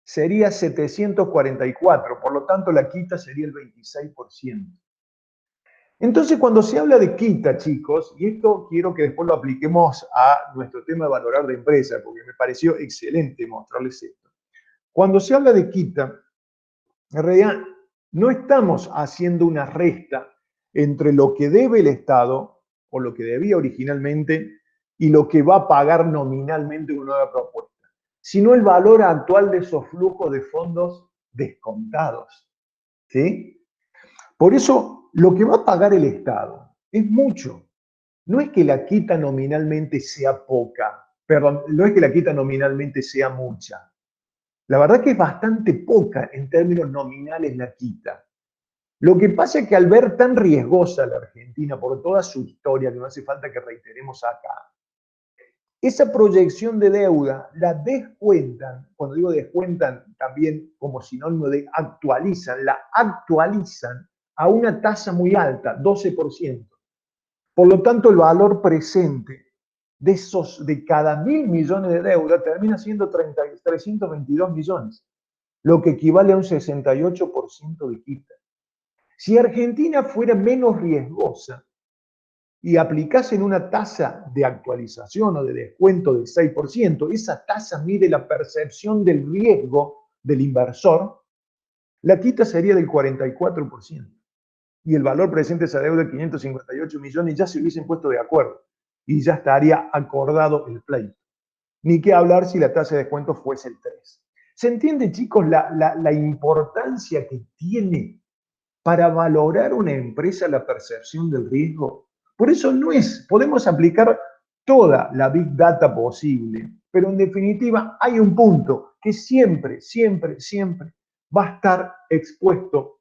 sería 744, por lo tanto la quita sería el 26%. Entonces, cuando se habla de quita, chicos, y esto quiero que después lo apliquemos a nuestro tema de valorar de empresa, porque me pareció excelente mostrarles esto. Cuando se habla de quita, en realidad no estamos haciendo una resta entre lo que debe el Estado, o lo que debía originalmente, y lo que va a pagar nominalmente una nueva propuesta, sino el valor actual de esos flujos de fondos descontados. ¿Sí? Por eso, lo que va a pagar el Estado es mucho. No es que la quita nominalmente sea poca, perdón, no es que la quita nominalmente sea mucha. La verdad que es bastante poca en términos nominales la quita. Lo que pasa es que al ver tan riesgosa la Argentina por toda su historia, que no hace falta que reiteremos acá, esa proyección de deuda la descuentan, cuando digo descuentan también como sinónimo de actualizan, la actualizan a una tasa muy alta, 12%. Por lo tanto, el valor presente de cada 1.000 millones de deuda termina siendo 322 millones, lo que equivale a un 68% de quita. Si Argentina fuera menos riesgosa y aplicasen una tasa de actualización o de descuento del 6%, esa tasa mide la percepción del riesgo del inversor, la quita sería del 44%. Y el valor presente de esa deuda de 558 millones ya se hubiesen puesto de acuerdo y ya estaría acordado el pleito. Ni qué hablar si la tasa de descuento fuese el 3. ¿Se entiende, chicos, la importancia que tiene para valorar una empresa la percepción del riesgo? Por eso podemos aplicar toda la Big Data posible, pero en definitiva hay un punto que siempre, siempre, siempre va a estar expuesto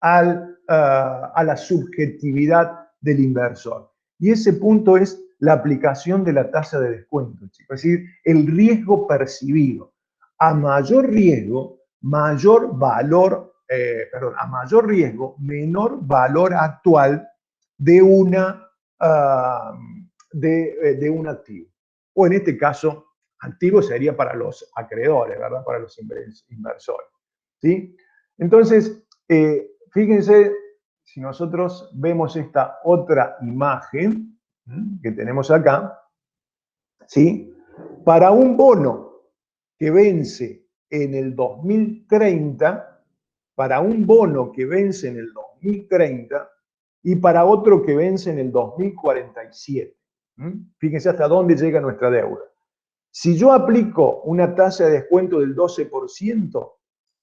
a la subjetividad del inversor. Y ese punto es la aplicación de la tasa de descuento, chicos. Es decir, el riesgo percibido. A mayor riesgo, mayor valor, a mayor riesgo, menor valor actual de un activo. O en este caso, activo sería para los acreedores, ¿verdad? Para los inversores. ¿Sí? Entonces, fíjense, si nosotros vemos esta otra imagen que tenemos acá, ¿sí? Para un bono que vence en el 2030, para un bono que vence en el 2030 y para otro que vence en el 2047. Fíjense hasta dónde llega nuestra deuda. Si yo aplico una tasa de descuento del 12%,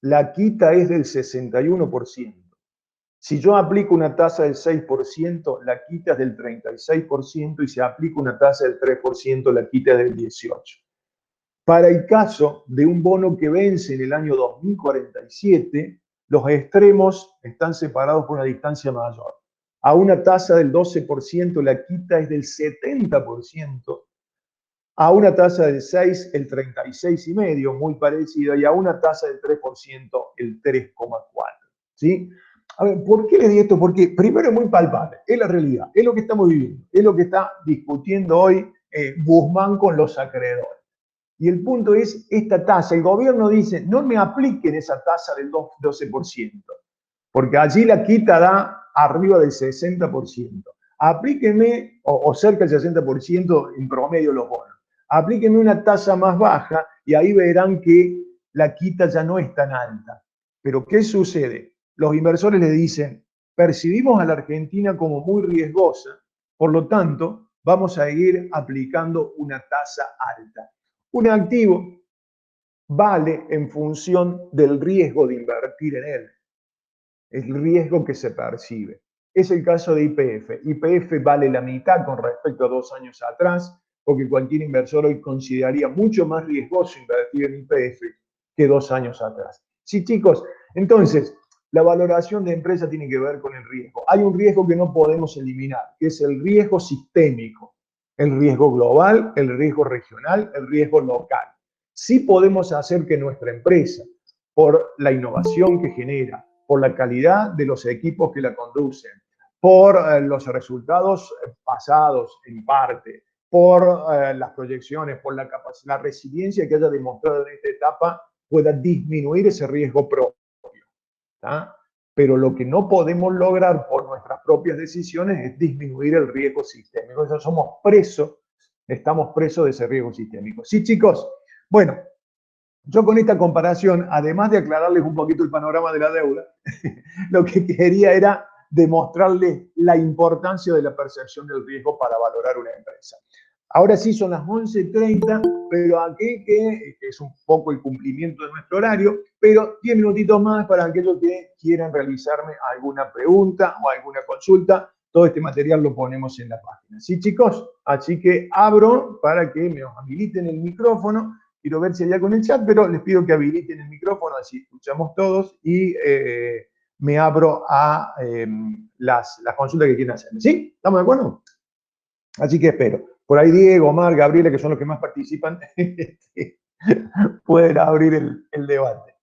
la quita es del 61%. Si yo aplico una tasa del 6%, la quita es del 36%, y si aplico una tasa del 3%, la quita es del 18%. Para el caso de un bono que vence en el año 2047, los extremos están separados por una distancia mayor. A una tasa del 12%, la quita es del 70%. A una tasa del 6, el 36,5%, muy parecido, y a una tasa del 3%, el 3,4%. ¿Sí? A ver, ¿por qué le di esto? Porque primero es muy palpable, es la realidad, es lo que estamos viviendo, es lo que está discutiendo hoy Guzmán con los acreedores. Y el punto es esta tasa. El gobierno dice, no me apliquen esa tasa del 12%, porque allí la quita da arriba del 60%. Aplíquenme, o cerca del 60% en promedio los bonos. Aplíquenme una tasa más baja y ahí verán que la quita ya no es tan alta. Pero ¿qué sucede? Los inversores le dicen, percibimos a la Argentina como muy riesgosa, por lo tanto, vamos a ir aplicando una tasa alta. Un activo vale en función del riesgo de invertir en él, el riesgo que se percibe. Es el caso de YPF. YPF vale la mitad con respecto a 2 años atrás, porque cualquier inversor hoy consideraría mucho más riesgoso invertir en YPF que 2 años atrás. Sí, chicos, entonces, la valoración de empresa tiene que ver con el riesgo. Hay un riesgo que no podemos eliminar, que es el riesgo sistémico. El riesgo global, el riesgo regional, el riesgo local. Sí podemos hacer que nuestra empresa, por la innovación que genera, por la calidad de los equipos que la conducen, por los resultados pasados en parte, por las proyecciones, por la capacidad, la resiliencia que haya demostrado en esta etapa, pueda disminuir ese riesgo propio. ¿Tá? Pero lo que no podemos lograr por nuestras propias decisiones es disminuir el riesgo sistémico. Entonces somos presos, estamos presos de ese riesgo sistémico. ¿Sí, chicos? Bueno, yo con esta comparación, además de aclararles un poquito el panorama de la deuda, lo que quería era demostrarles la importancia de la percepción del riesgo para valorar una empresa. Ahora sí son las 11:30, pero aquí que es un poco el cumplimiento de nuestro horario, pero 10 minutitos más para aquellos que quieran realizarme alguna pregunta o alguna consulta. Todo este material lo ponemos en la página. ¿Sí, chicos? Así que abro para que me habiliten el micrófono. Quiero ver si hay algo en el chat, pero les pido que habiliten el micrófono, así escuchamos todos y me abro a las consultas que quieran hacer. ¿Sí? ¿Estamos de acuerdo? Así que espero. Por ahí Diego, Omar, Gabriela, que son los que más participan, pueden abrir el debate.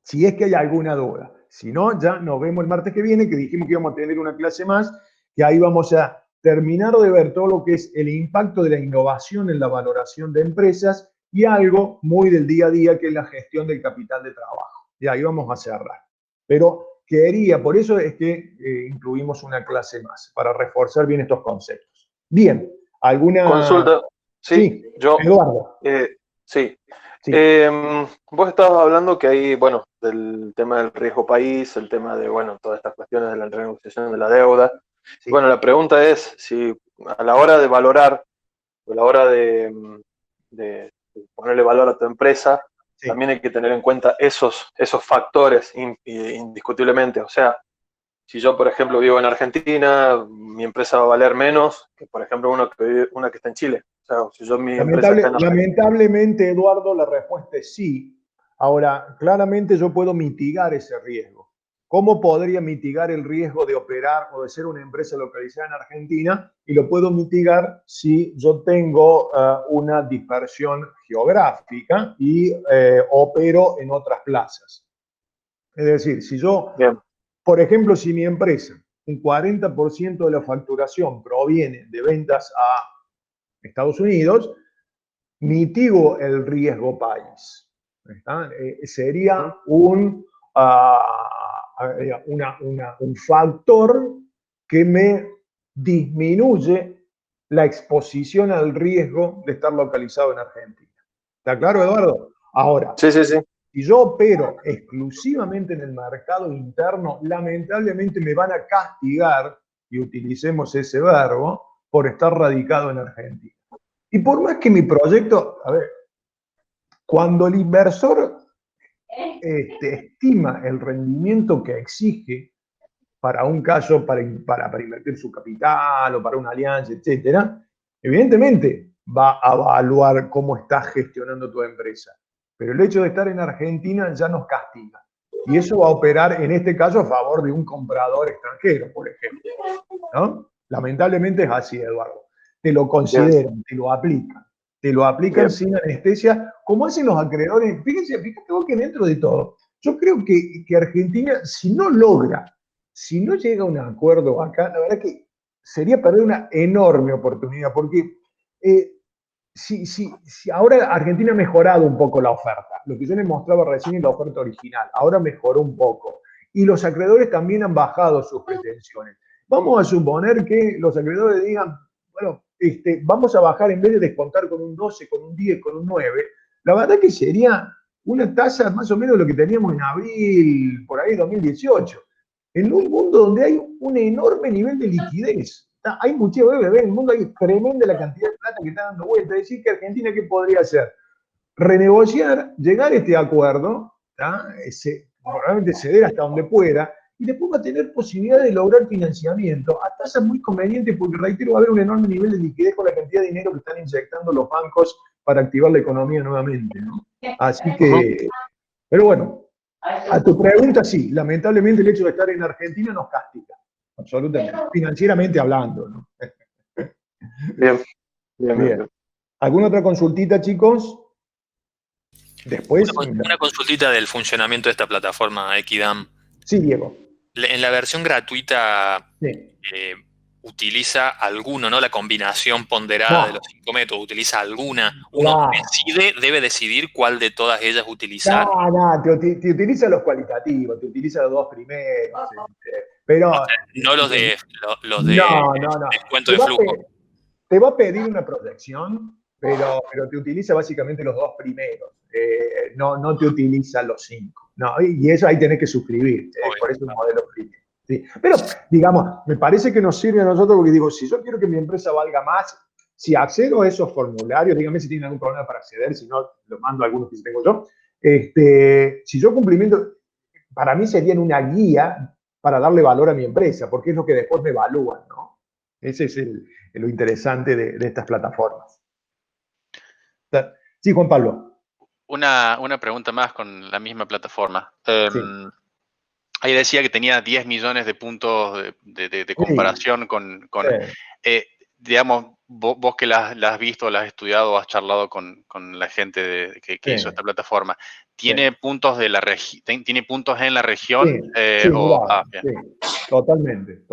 Si es que hay alguna duda. Si no, ya nos vemos el martes que viene, que dijimos que íbamos a tener una clase más, que ahí vamos a terminar de ver todo lo que es el impacto de la innovación en la valoración de empresas y algo muy del día a día, que es la gestión del capital de trabajo. Y ahí vamos a cerrar. Pero por eso es que incluimos una clase más, para reforzar bien estos conceptos. Bien, ¿alguna consulta? Sí, yo. Eduardo. Sí. Sí. Vos estabas hablando que hay, bueno, del tema del riesgo país, el tema de, bueno, todas estas cuestiones de la renegociación de la deuda. Sí. Bueno, la pregunta es si a la hora de valorar, a la hora de ponerle valor a tu empresa, sí, también hay que tener en cuenta esos factores indiscutiblemente. O sea, si yo, por ejemplo, vivo en Argentina, mi empresa va a valer menos que, por ejemplo, una que está en Chile. O sea, si yo lamentablemente, Eduardo, la respuesta es sí. Ahora, claramente yo puedo mitigar ese riesgo. ¿Cómo podría mitigar el riesgo de operar o de ser una empresa localizada en Argentina? Y lo puedo mitigar si yo tengo una dispersión geográfica y opero en otras plazas. Es decir, si yo, por ejemplo, si mi empresa, un 40% de la facturación proviene de ventas a Estados Unidos, mitigo el riesgo país. Sería un factor que me disminuye la exposición al riesgo de estar localizado en Argentina. ¿Está claro, Eduardo? Ahora, sí. Si yo opero exclusivamente en el mercado interno, lamentablemente me van a castigar, y utilicemos ese verbo, por estar radicado en Argentina. Y por más que mi proyecto, a ver, cuando el inversor estima el rendimiento que exige para un caso, para invertir su capital o para una alianza, etcétera, evidentemente va a evaluar cómo estás gestionando tu empresa. Pero el hecho de estar en Argentina ya nos castiga. Y eso va a operar, en este caso, a favor de un comprador extranjero, por ejemplo, ¿no? Lamentablemente es así, Eduardo. Te lo consideran, te lo aplican sin anestesia, como hacen los acreedores. Fíjate vos que dentro de todo, yo creo que Argentina, si no llega a un acuerdo acá, la verdad que sería perder una enorme oportunidad, porque si ahora Argentina ha mejorado un poco la oferta, lo que yo les mostraba recién es la oferta original, ahora mejoró un poco, y los acreedores también han bajado sus pretensiones. Vamos a suponer que los acreedores digan, bueno, vamos a bajar en vez de descontar con un 12, con un 10, con un 9, la verdad que sería una tasa más o menos lo que teníamos en abril, por ahí 2018, en un mundo donde hay un enorme nivel de liquidez. Hay mucho bebé en el mundo, hay tremenda la cantidad de plata que está dando vuelta. Es decir, que Argentina, ¿qué podría hacer? Renegociar, llegar a este acuerdo, probablemente ceder hasta donde pueda, y después va a tener posibilidad de lograr financiamiento a tasas muy convenientes, porque reitero, va a haber un enorme nivel de liquidez con la cantidad de dinero que están inyectando los bancos para activar la economía nuevamente, ¿no? Así que, pero bueno, a tu pregunta, sí, lamentablemente el hecho de estar en Argentina nos castiga, absolutamente, financieramente hablando, ¿no? Bien. ¿Alguna otra consultita, chicos? Después. Una consultita del funcionamiento de esta plataforma Equidam. Sí, Diego. En la versión gratuita sí. Utiliza alguno, ¿no? La combinación ponderada de los 5 métodos, utiliza alguna. Uno debe decidir cuál de todas ellas utilizar. No, te utiliza los cualitativos, te utiliza los dos primeros. Pero, no los de descuento de flujo. Te va a pedir una proyección, pero te utiliza básicamente los dos primeros. No te utiliza los 5. No, y eso ahí tenés que suscribir. Por eso es un modelo free. Sí. Pero, digamos, me parece que nos sirve a nosotros porque digo, si yo quiero que mi empresa valga más, si accedo a esos formularios, díganme si tienen algún problema para acceder, si no, lo mando a algunos que tengo yo. Si yo cumplimento, para mí serían una guía para darle valor a mi empresa, porque es lo que después me evalúan, ¿no? Ese es lo interesante de estas plataformas. Sí, Juan Pablo. Una pregunta más con la misma plataforma. Sí. Ahí decía que tenía 10 millones de puntos de comparación sí. con sí. Digamos, vos que la has visto, la has estudiado, has charlado con la gente que sí. hizo esta plataforma, ¿tiene sí. puntos ¿tiene puntos en la región? Sí, sí, totalmente.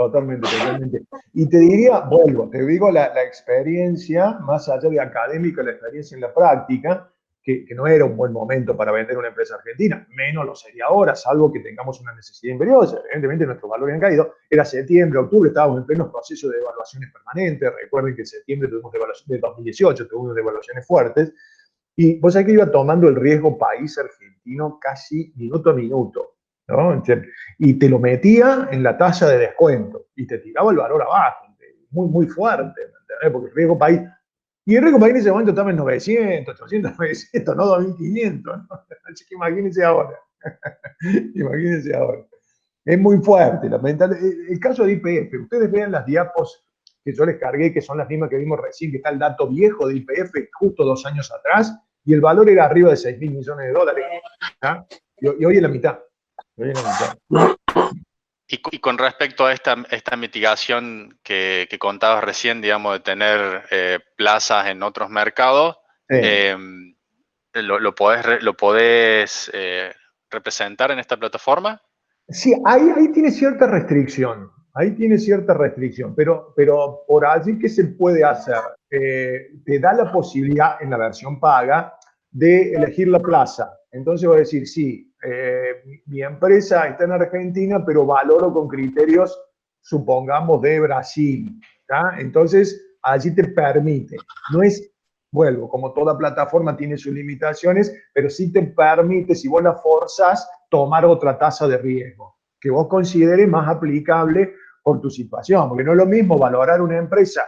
Y te diría, te digo la experiencia, más allá de académica, la experiencia en la práctica, que no era un buen momento para vender una empresa argentina, menos lo sería ahora, salvo que tengamos una necesidad imperiosa. Evidentemente nuestros valores han caído. Era septiembre, octubre, estábamos en pleno proceso de evaluaciones permanentes. Recuerden que en septiembre tuvimos de 2018, tuvimos evaluaciones fuertes. Y vos sabés que iba tomando el riesgo país argentino casi minuto a minuto, ¿no? Y te lo metía en la tasa de descuento y te tiraba el valor abajo, muy, muy fuerte, ¿entendés? Porque el riesgo país... Y el riesgo país en ese momento estaba en 900, 800, 900, no 2500, ¿no? Así que imagínense ahora. Imagínense ahora. Es muy fuerte. El caso de YPF, ustedes vean las diapos que yo les cargué, que son las mismas que vimos recién, que está el dato viejo de YPF justo 2 años atrás, y el valor era arriba de 6.000 millones de dólares. ¿Ah? Y hoy es la mitad. Y con respecto a esta mitigación que contabas recién, digamos, de tener plazas en otros mercados, sí. ¿lo podés representar en esta plataforma? Sí, ahí tiene cierta restricción. Pero por allí, ¿qué se puede hacer? Te da la posibilidad en la versión paga de elegir la plaza. Entonces voy a decir, sí, mi empresa está en Argentina, pero valoro con criterios, supongamos, de Brasil. ¿tá? Entonces, allí te permite. No es, vuelvo, como toda plataforma tiene sus limitaciones, pero sí te permite, si vos la forzás, tomar otra tasa de riesgo, que vos consideres más aplicable por tu situación. Porque no es lo mismo valorar una empresa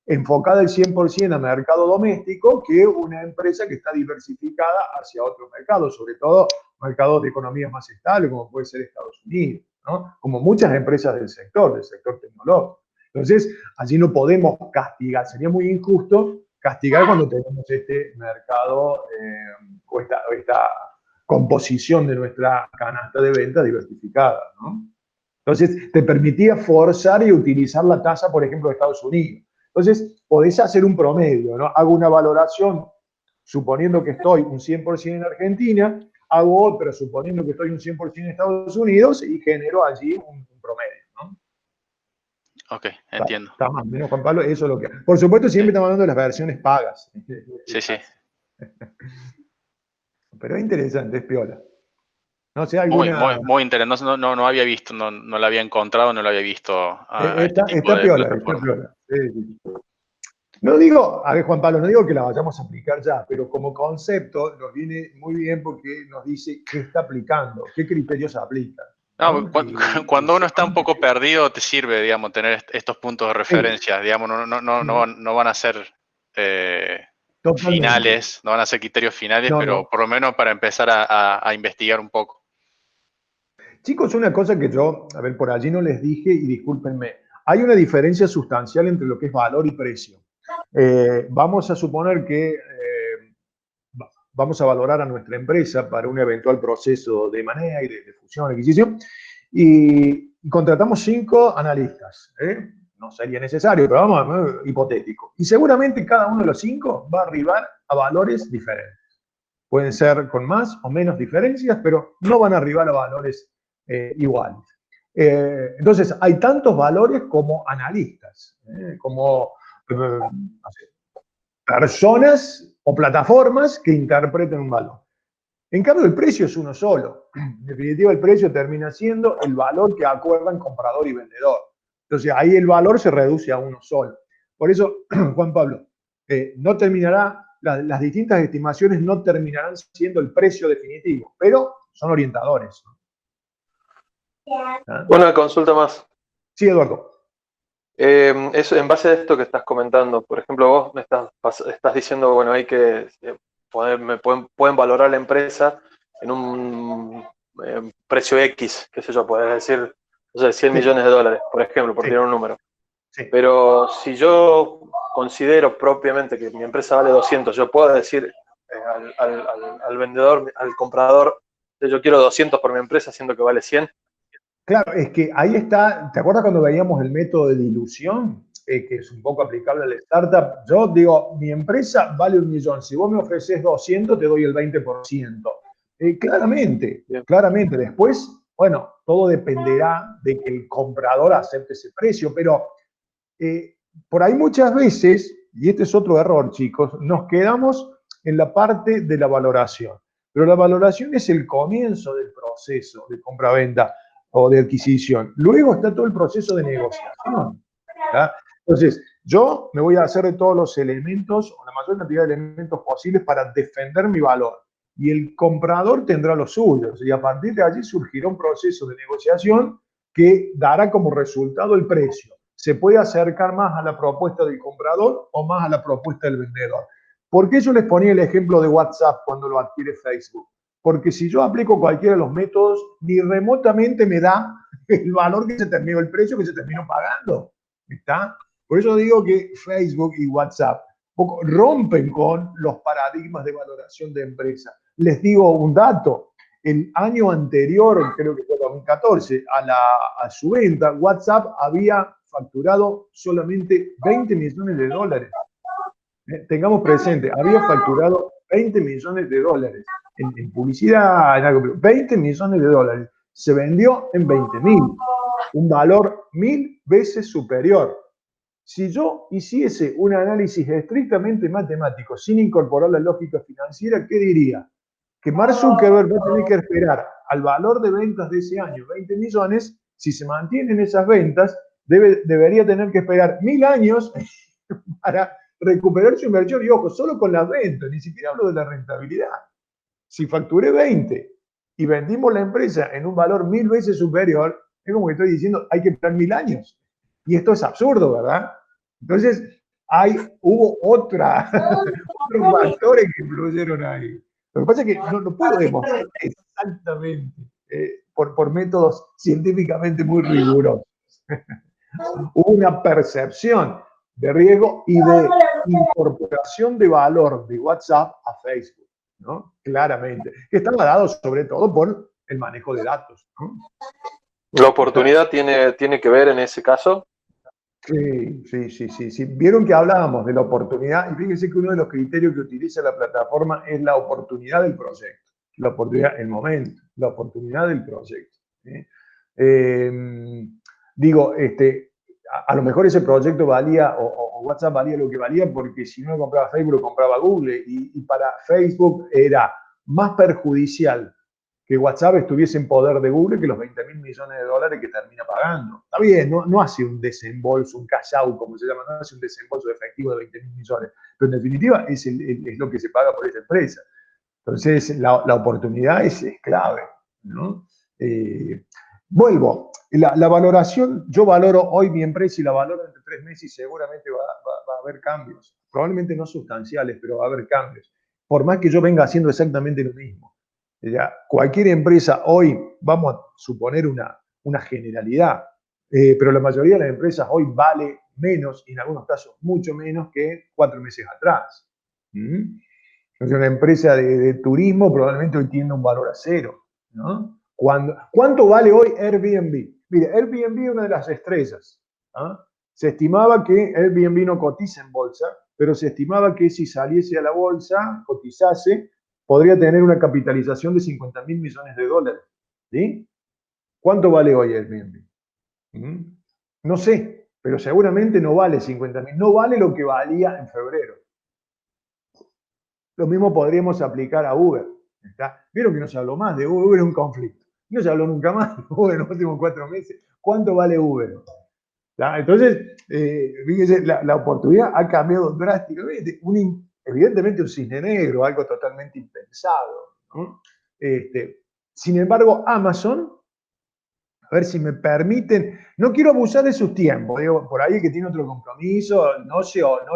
enfocada al 100% al mercado doméstico que una empresa que está diversificada hacia otros mercados, sobre todo mercados de economía más estables, como puede ser Estados Unidos, ¿no? Como muchas empresas del sector tecnológico. Entonces, allí no podemos castigar, sería muy injusto castigar cuando tenemos este mercado o esta composición de nuestra canasta de venta diversificada, ¿no? Entonces, te permitía forzar y utilizar la tasa, por ejemplo, de Estados Unidos. Entonces, podés hacer un promedio, ¿no? Hago una valoración suponiendo que estoy un 100% en Argentina, hago otra suponiendo que estoy un 100% en Estados Unidos y genero allí un promedio, ¿no? Ok, entiendo. Está más o menos, Juan Pablo, eso es lo que... Por supuesto, siempre estamos hablando de las versiones pagas. Sí, sí. Pero es interesante, es piola. No sé, alguna... Muy interesante. No había visto, no la había encontrado, no lo había visto a este tipo está de piola, plataforma. está piola. Sí. No digo, a ver, Juan Pablo, no digo que la vayamos a aplicar ya, pero como concepto nos viene muy bien porque nos dice qué está aplicando, qué criterios aplican. No, cuando uno está un poco perdido, te sirve, digamos, tener estos puntos de referencia. Sí. Digamos, no van a ser finales, no van a ser criterios finales, pero por lo menos para empezar a investigar un poco. Chicos, una cosa que yo, a ver, por allí no les dije y discúlpenme, hay una diferencia sustancial entre lo que es valor y precio. Vamos a suponer que vamos a valorar a nuestra empresa para un eventual proceso de M&A y de fusión, adquisición, y contratamos 5 analistas. No sería necesario, pero vamos, hipotético. Y seguramente cada uno de los 5 va a arribar a valores diferentes. Pueden ser con más o menos diferencias, pero no van a arribar a valores iguales. Entonces, hay tantos valores como analistas, como personas o plataformas que interpreten un valor. En cambio, el precio es uno solo. En definitiva, el precio termina siendo el valor que acuerdan comprador y vendedor. Entonces, ahí el valor se reduce a uno solo. Por eso, Juan Pablo, no terminará, las distintas estimaciones no terminarán siendo el precio definitivo, pero son orientadores. Una consulta más. Sí, Eduardo. Eso, en base a esto que estás comentando, por ejemplo, vos me estás diciendo, bueno, hay que pueden valorar la empresa en un precio X, qué sé yo, puedes decir, no sé, 100 millones de dólares, por ejemplo, por tirar un número. Sí. Pero si yo considero propiamente que mi empresa vale 200, yo puedo decir al vendedor, al comprador, yo quiero 200 por mi empresa, siendo que vale 100. Claro, es que ahí está, ¿te acuerdas cuando veíamos el método de dilución? Que es un poco aplicable a la startup. Yo digo, mi empresa vale 1 millón, si vos me ofreces 200, te doy el 20%. Claramente. Después, bueno, todo dependerá de que el comprador acepte ese precio, pero por ahí muchas veces, y este es otro error, chicos, nos quedamos en la parte de la valoración. Pero la valoración es el comienzo del proceso de compra-venta o de adquisición. Luego está todo el proceso de negociación. ¿Ya? Entonces, yo me voy a hacer de todos los elementos, o la mayor cantidad de elementos posibles para defender mi valor. Y el comprador tendrá los suyos. Y a partir de allí surgirá un proceso de negociación que dará como resultado el precio. Se puede acercar más a la propuesta del comprador o más a la propuesta del vendedor. ¿Por qué yo les ponía el ejemplo de WhatsApp cuando lo adquiere Facebook? Porque si yo aplico cualquiera de los métodos, ni remotamente me da el valor que se terminó, el precio que se terminó pagando. ¿Está? Por eso digo que Facebook y WhatsApp rompen con los paradigmas de valoración de empresa. Les digo un dato. El año anterior, creo que fue 2014, a su venta, WhatsApp había facturado solamente 20 millones de dólares. Tengamos presente, había facturado 20 millones de dólares. En publicidad, en algo, 20 millones de dólares. Se vendió en 20.000, un valor 1000 veces superior. Si yo hiciese un análisis estrictamente matemático, sin incorporar la lógica financiera, ¿qué diría? Que Mark Zuckerberg va a tener que esperar al valor de ventas de ese año, 20 millones, si se mantienen esas ventas, debería tener que esperar 1000 años para recuperar su inversión. Y ojo, solo con las ventas, ni siquiera hablo de la rentabilidad. Si facturé 20 y vendimos la empresa en un valor 1000 veces superior, es como que estoy diciendo, hay que esperar 1000 años. Y esto es absurdo, ¿verdad? Entonces, hubo otros factores que influyeron ahí. Lo que pasa es que no puedo demostrar Exactamente. Por métodos científicamente muy rigurosos. Una percepción de riesgo y de incorporación de valor de WhatsApp a Facebook, ¿no? Claramente. Que estaba dado sobre todo por el manejo de datos, ¿no? ¿La oportunidad tiene que ver en ese caso? Sí. Vieron que hablábamos de la oportunidad y fíjense que uno de los criterios que utiliza la plataforma es la oportunidad del proyecto, la oportunidad, el momento, la oportunidad del proyecto. ¿Sí? Digo, a lo mejor ese proyecto valía o WhatsApp valía lo que valía porque si no lo compraba Facebook, lo compraba Google y para Facebook era más perjudicial que WhatsApp estuviese en poder de Google que los 20.000 millones de dólares que termina pagando. Está bien, no hace un desembolso, un cash out, como se llama, no hace un desembolso efectivo de 20.000 millones, pero en definitiva es lo que se paga por esa empresa. Entonces, la oportunidad es clave, ¿no? Vuelvo, la valoración, yo valoro hoy mi empresa y la valoro entre 3 meses y seguramente va a haber cambios. Probablemente no sustanciales, pero va a haber cambios. Por más que yo venga haciendo exactamente lo mismo. Ya, cualquier empresa hoy, vamos a suponer una generalidad, pero la mayoría de las empresas hoy vale menos, y en algunos casos mucho menos que 4 meses atrás. Entonces una empresa de turismo probablemente hoy tiene un valor a cero, ¿no? ¿Cuánto vale hoy Airbnb? Mire, Airbnb es una de las estrellas. ¿Ah? Se estimaba que Airbnb no cotiza en bolsa, pero se estimaba que si saliese a la bolsa, cotizase, podría tener una capitalización de 50.000 millones de dólares. ¿Sí? ¿Cuánto vale hoy Airbnb? No sé, pero seguramente no vale 50.000. No vale lo que valía en febrero. Lo mismo podríamos aplicar a Uber. ¿Está? Vieron que no se habló más de Uber, es un conflicto. No se habló nunca más de Uber en los últimos 4 meses. ¿Cuánto vale Uber? ¿Está? Entonces, fíjense, la oportunidad ha cambiado drásticamente. Evidentemente un cisne negro, algo totalmente impensado, ¿no? Sin embargo, Amazon, a ver si me permiten, no quiero abusar de sus tiempos, digo, por ahí que tiene otro compromiso, no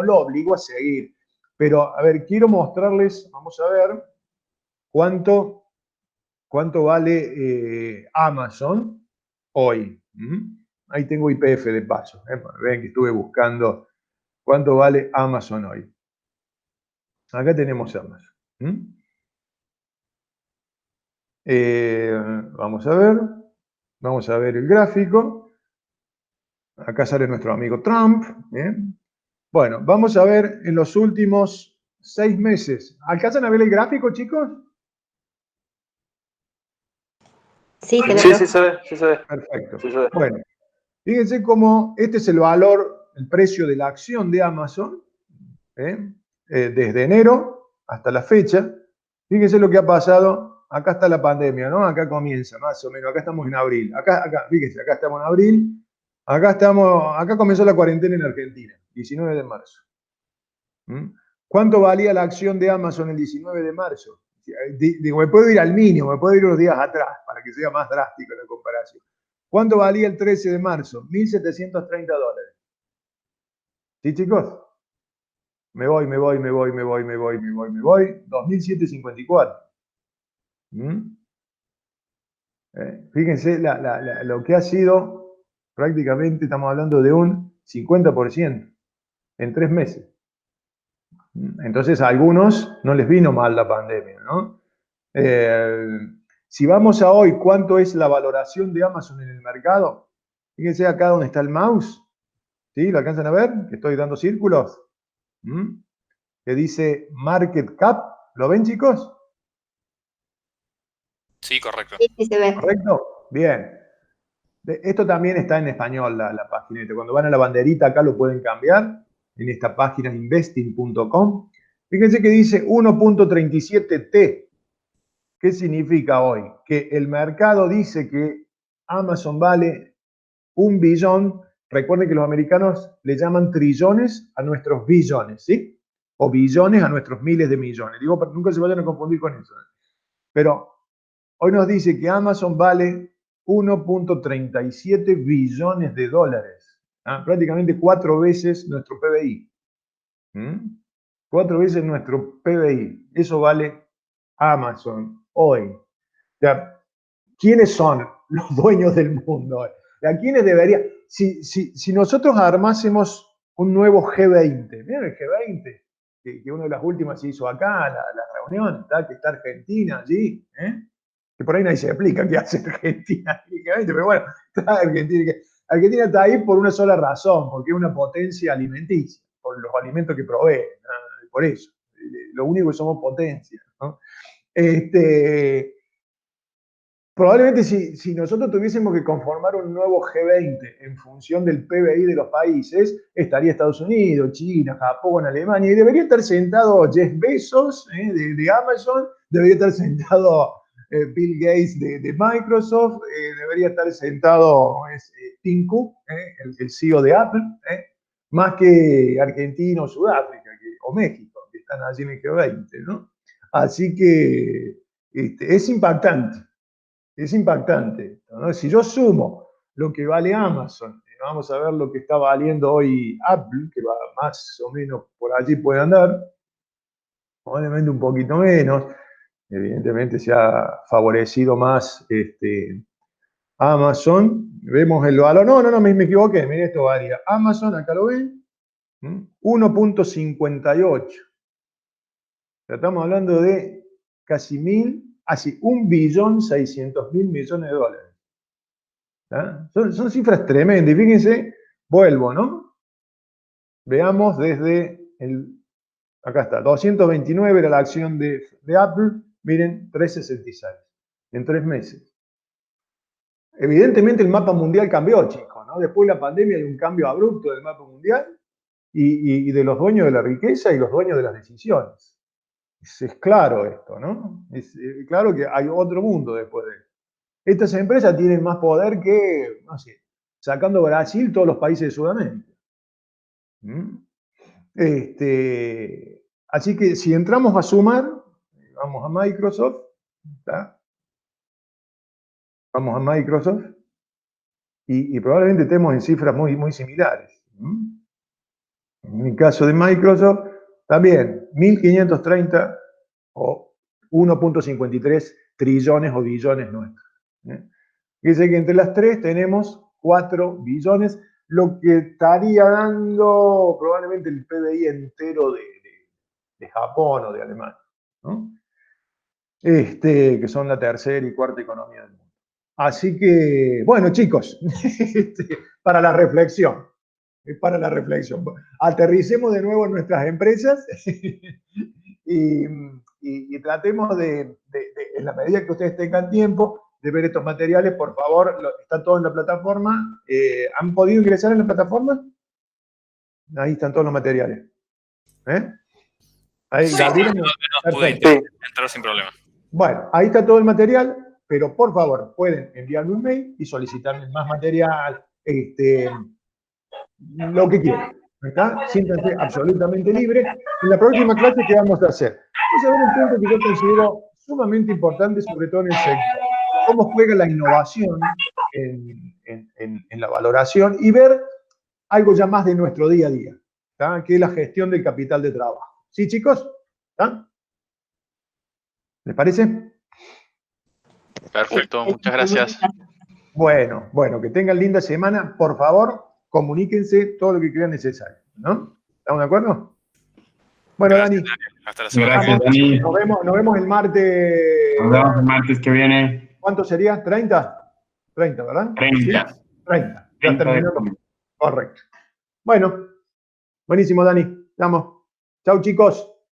lo obligo a seguir. Pero, a ver, quiero mostrarles, vamos a ver, cuánto vale Amazon hoy. Ahí tengo YPF de paso. Ven que estuve buscando cuánto vale Amazon hoy. Acá tenemos Amazon. Vamos a ver el gráfico. Acá sale nuestro amigo Trump. Bueno, vamos a ver en los últimos 6 meses. ¿Alcanzan a ver el gráfico, chicos? Sí, se ve. Perfecto. Sí, se ve. Bueno, fíjense cómo este es el valor, el precio de la acción de Amazon, desde enero hasta la fecha. Fíjense lo que ha pasado. Acá está la pandemia, ¿no? Acá comienza, más o menos. Acá estamos en abril. Fíjense, acá estamos en abril. Acá comenzó la cuarentena en Argentina, 19 de marzo. ¿Cuánto valía la acción de Amazon el 19 de marzo? Digo, me puedo ir al mínimo, me puedo ir unos días atrás para que sea más drástico la comparación. ¿Cuánto valía el 13 de marzo? $1.730. ¿Sí, chicos? Me voy. 2.754. Fíjense lo que ha sido, prácticamente estamos hablando de un 50% en 3 meses. Entonces a algunos no les vino mal la pandemia, ¿no? Si vamos a hoy, ¿cuánto es la valoración de Amazon en el mercado? Fíjense acá donde está el mouse. ¿Sí? ¿Lo alcanzan a ver? Que estoy dando círculos. Que dice Market Cap. ¿Lo ven, chicos? Sí, correcto. Sí, se ve. ¿Correcto? Bien. Esto también está en español, la pagineta. Cuando van a la banderita acá lo pueden cambiar. En esta página investing.com. Fíjense que dice 1.37T. ¿Qué significa hoy? Que el mercado dice que Amazon vale 1 billón. Recuerden que los americanos le llaman trillones a nuestros billones, ¿sí? O billones a nuestros miles de millones. Digo, nunca se vayan a confundir con eso. Pero hoy nos dice que Amazon vale 1.37 billones de dólares. Prácticamente 4 veces nuestro PBI. 4 veces nuestro PBI. Eso vale Amazon hoy. sea, ¿quiénes son los dueños del mundo? ¿A quiénes debería? Si nosotros armásemos un nuevo G20, miren el G20, que una de las últimas se hizo acá, la reunión, que está Argentina allí, que por ahí nadie se explica qué hace Argentina, pero bueno, está Argentina. Argentina está ahí por una sola razón, porque es una potencia alimenticia, por los alimentos que provee, por eso. Lo único que somos potencia, ¿no? Probablemente si nosotros tuviésemos que conformar un nuevo G20 en función del PBI de los países, estaría Estados Unidos, China, Japón, Alemania, y debería estar sentado Jeff Bezos de Amazon, debería estar sentado Bill Gates de Microsoft, debería estar sentado Tim Cook, el CEO de Apple, más que Argentina o Sudáfrica o México, que están allí en el G20, ¿no? Así que es impactante. Es impactante, ¿no? Si yo sumo lo que vale Amazon, vamos a ver lo que está valiendo hoy Apple, que va más o menos por allí puede andar, probablemente un poquito menos, evidentemente se ha favorecido más Amazon, vemos el valor, no, me equivoqué, miren esto varía, Amazon, acá lo ven, 1.58, estamos hablando de casi 1.600.000 millones de dólares. Son cifras tremendas. Y fíjense, vuelvo, ¿no? Veamos desde acá está, 229 era la acción de Apple, miren, 366 en 3 meses. Evidentemente el mapa mundial cambió, chicos, ¿no? Después de la pandemia hay un cambio abrupto del mapa mundial y de los dueños de la riqueza y los dueños de las decisiones. Es claro esto, ¿no? Es claro que hay otro mundo después de esto. Estas empresas tienen más poder que, no sé, sacando Brasil, todos los países de Sudamérica. Así que si entramos a sumar, vamos a Microsoft, ¿está? Vamos a Microsoft, y probablemente estemos en cifras muy, muy similares. En el caso de Microsoft, también 1.530 o 1.53 trillones o billones nuestros. Dice que entre las tres tenemos 4 billones, lo que estaría dando probablemente el PBI entero de Japón o de Alemania, ¿no? Que son la tercera y cuarta economía del mundo. Así que, bueno, chicos, para la reflexión. Para la reflexión. Aterricemos de nuevo en nuestras empresas y tratemos en la medida que ustedes tengan tiempo, de ver estos materiales, por favor, está todo en la plataforma. ¿Han podido ingresar en la plataforma? Ahí están todos los materiales. Ahí, Sí, pude entrar sin problema. Bueno, ahí está todo el material, pero por favor, pueden enviarme un mail y solicitarme más material, lo que quieran. ¿Está? Siéntanse absolutamente libres. En la próxima clase, ¿qué vamos a hacer? Vamos a ver un punto que yo considero sumamente importante, sobre todo en el sector. Cómo juega la innovación en la valoración y ver algo ya más de nuestro día a día, ¿tá? Que es la gestión del capital de trabajo. ¿Sí, chicos? ¿Tá? ¿Les parece? Perfecto, muchas gracias. Bueno, que tengan linda semana. Por favor, comuníquense todo lo que crean necesario, ¿no? ¿Estamos de acuerdo? Bueno, Gracias, Dani. hasta la semana. Gracias, Dani. Nos vemos el martes. Nos vemos el martes que viene. ¿Cuánto sería? ¿30? 30, ¿verdad? 30. ¿Sí? 30. Ya 30 terminamos. Correcto. Bueno, buenísimo, Dani. Vamos. Chau, chicos.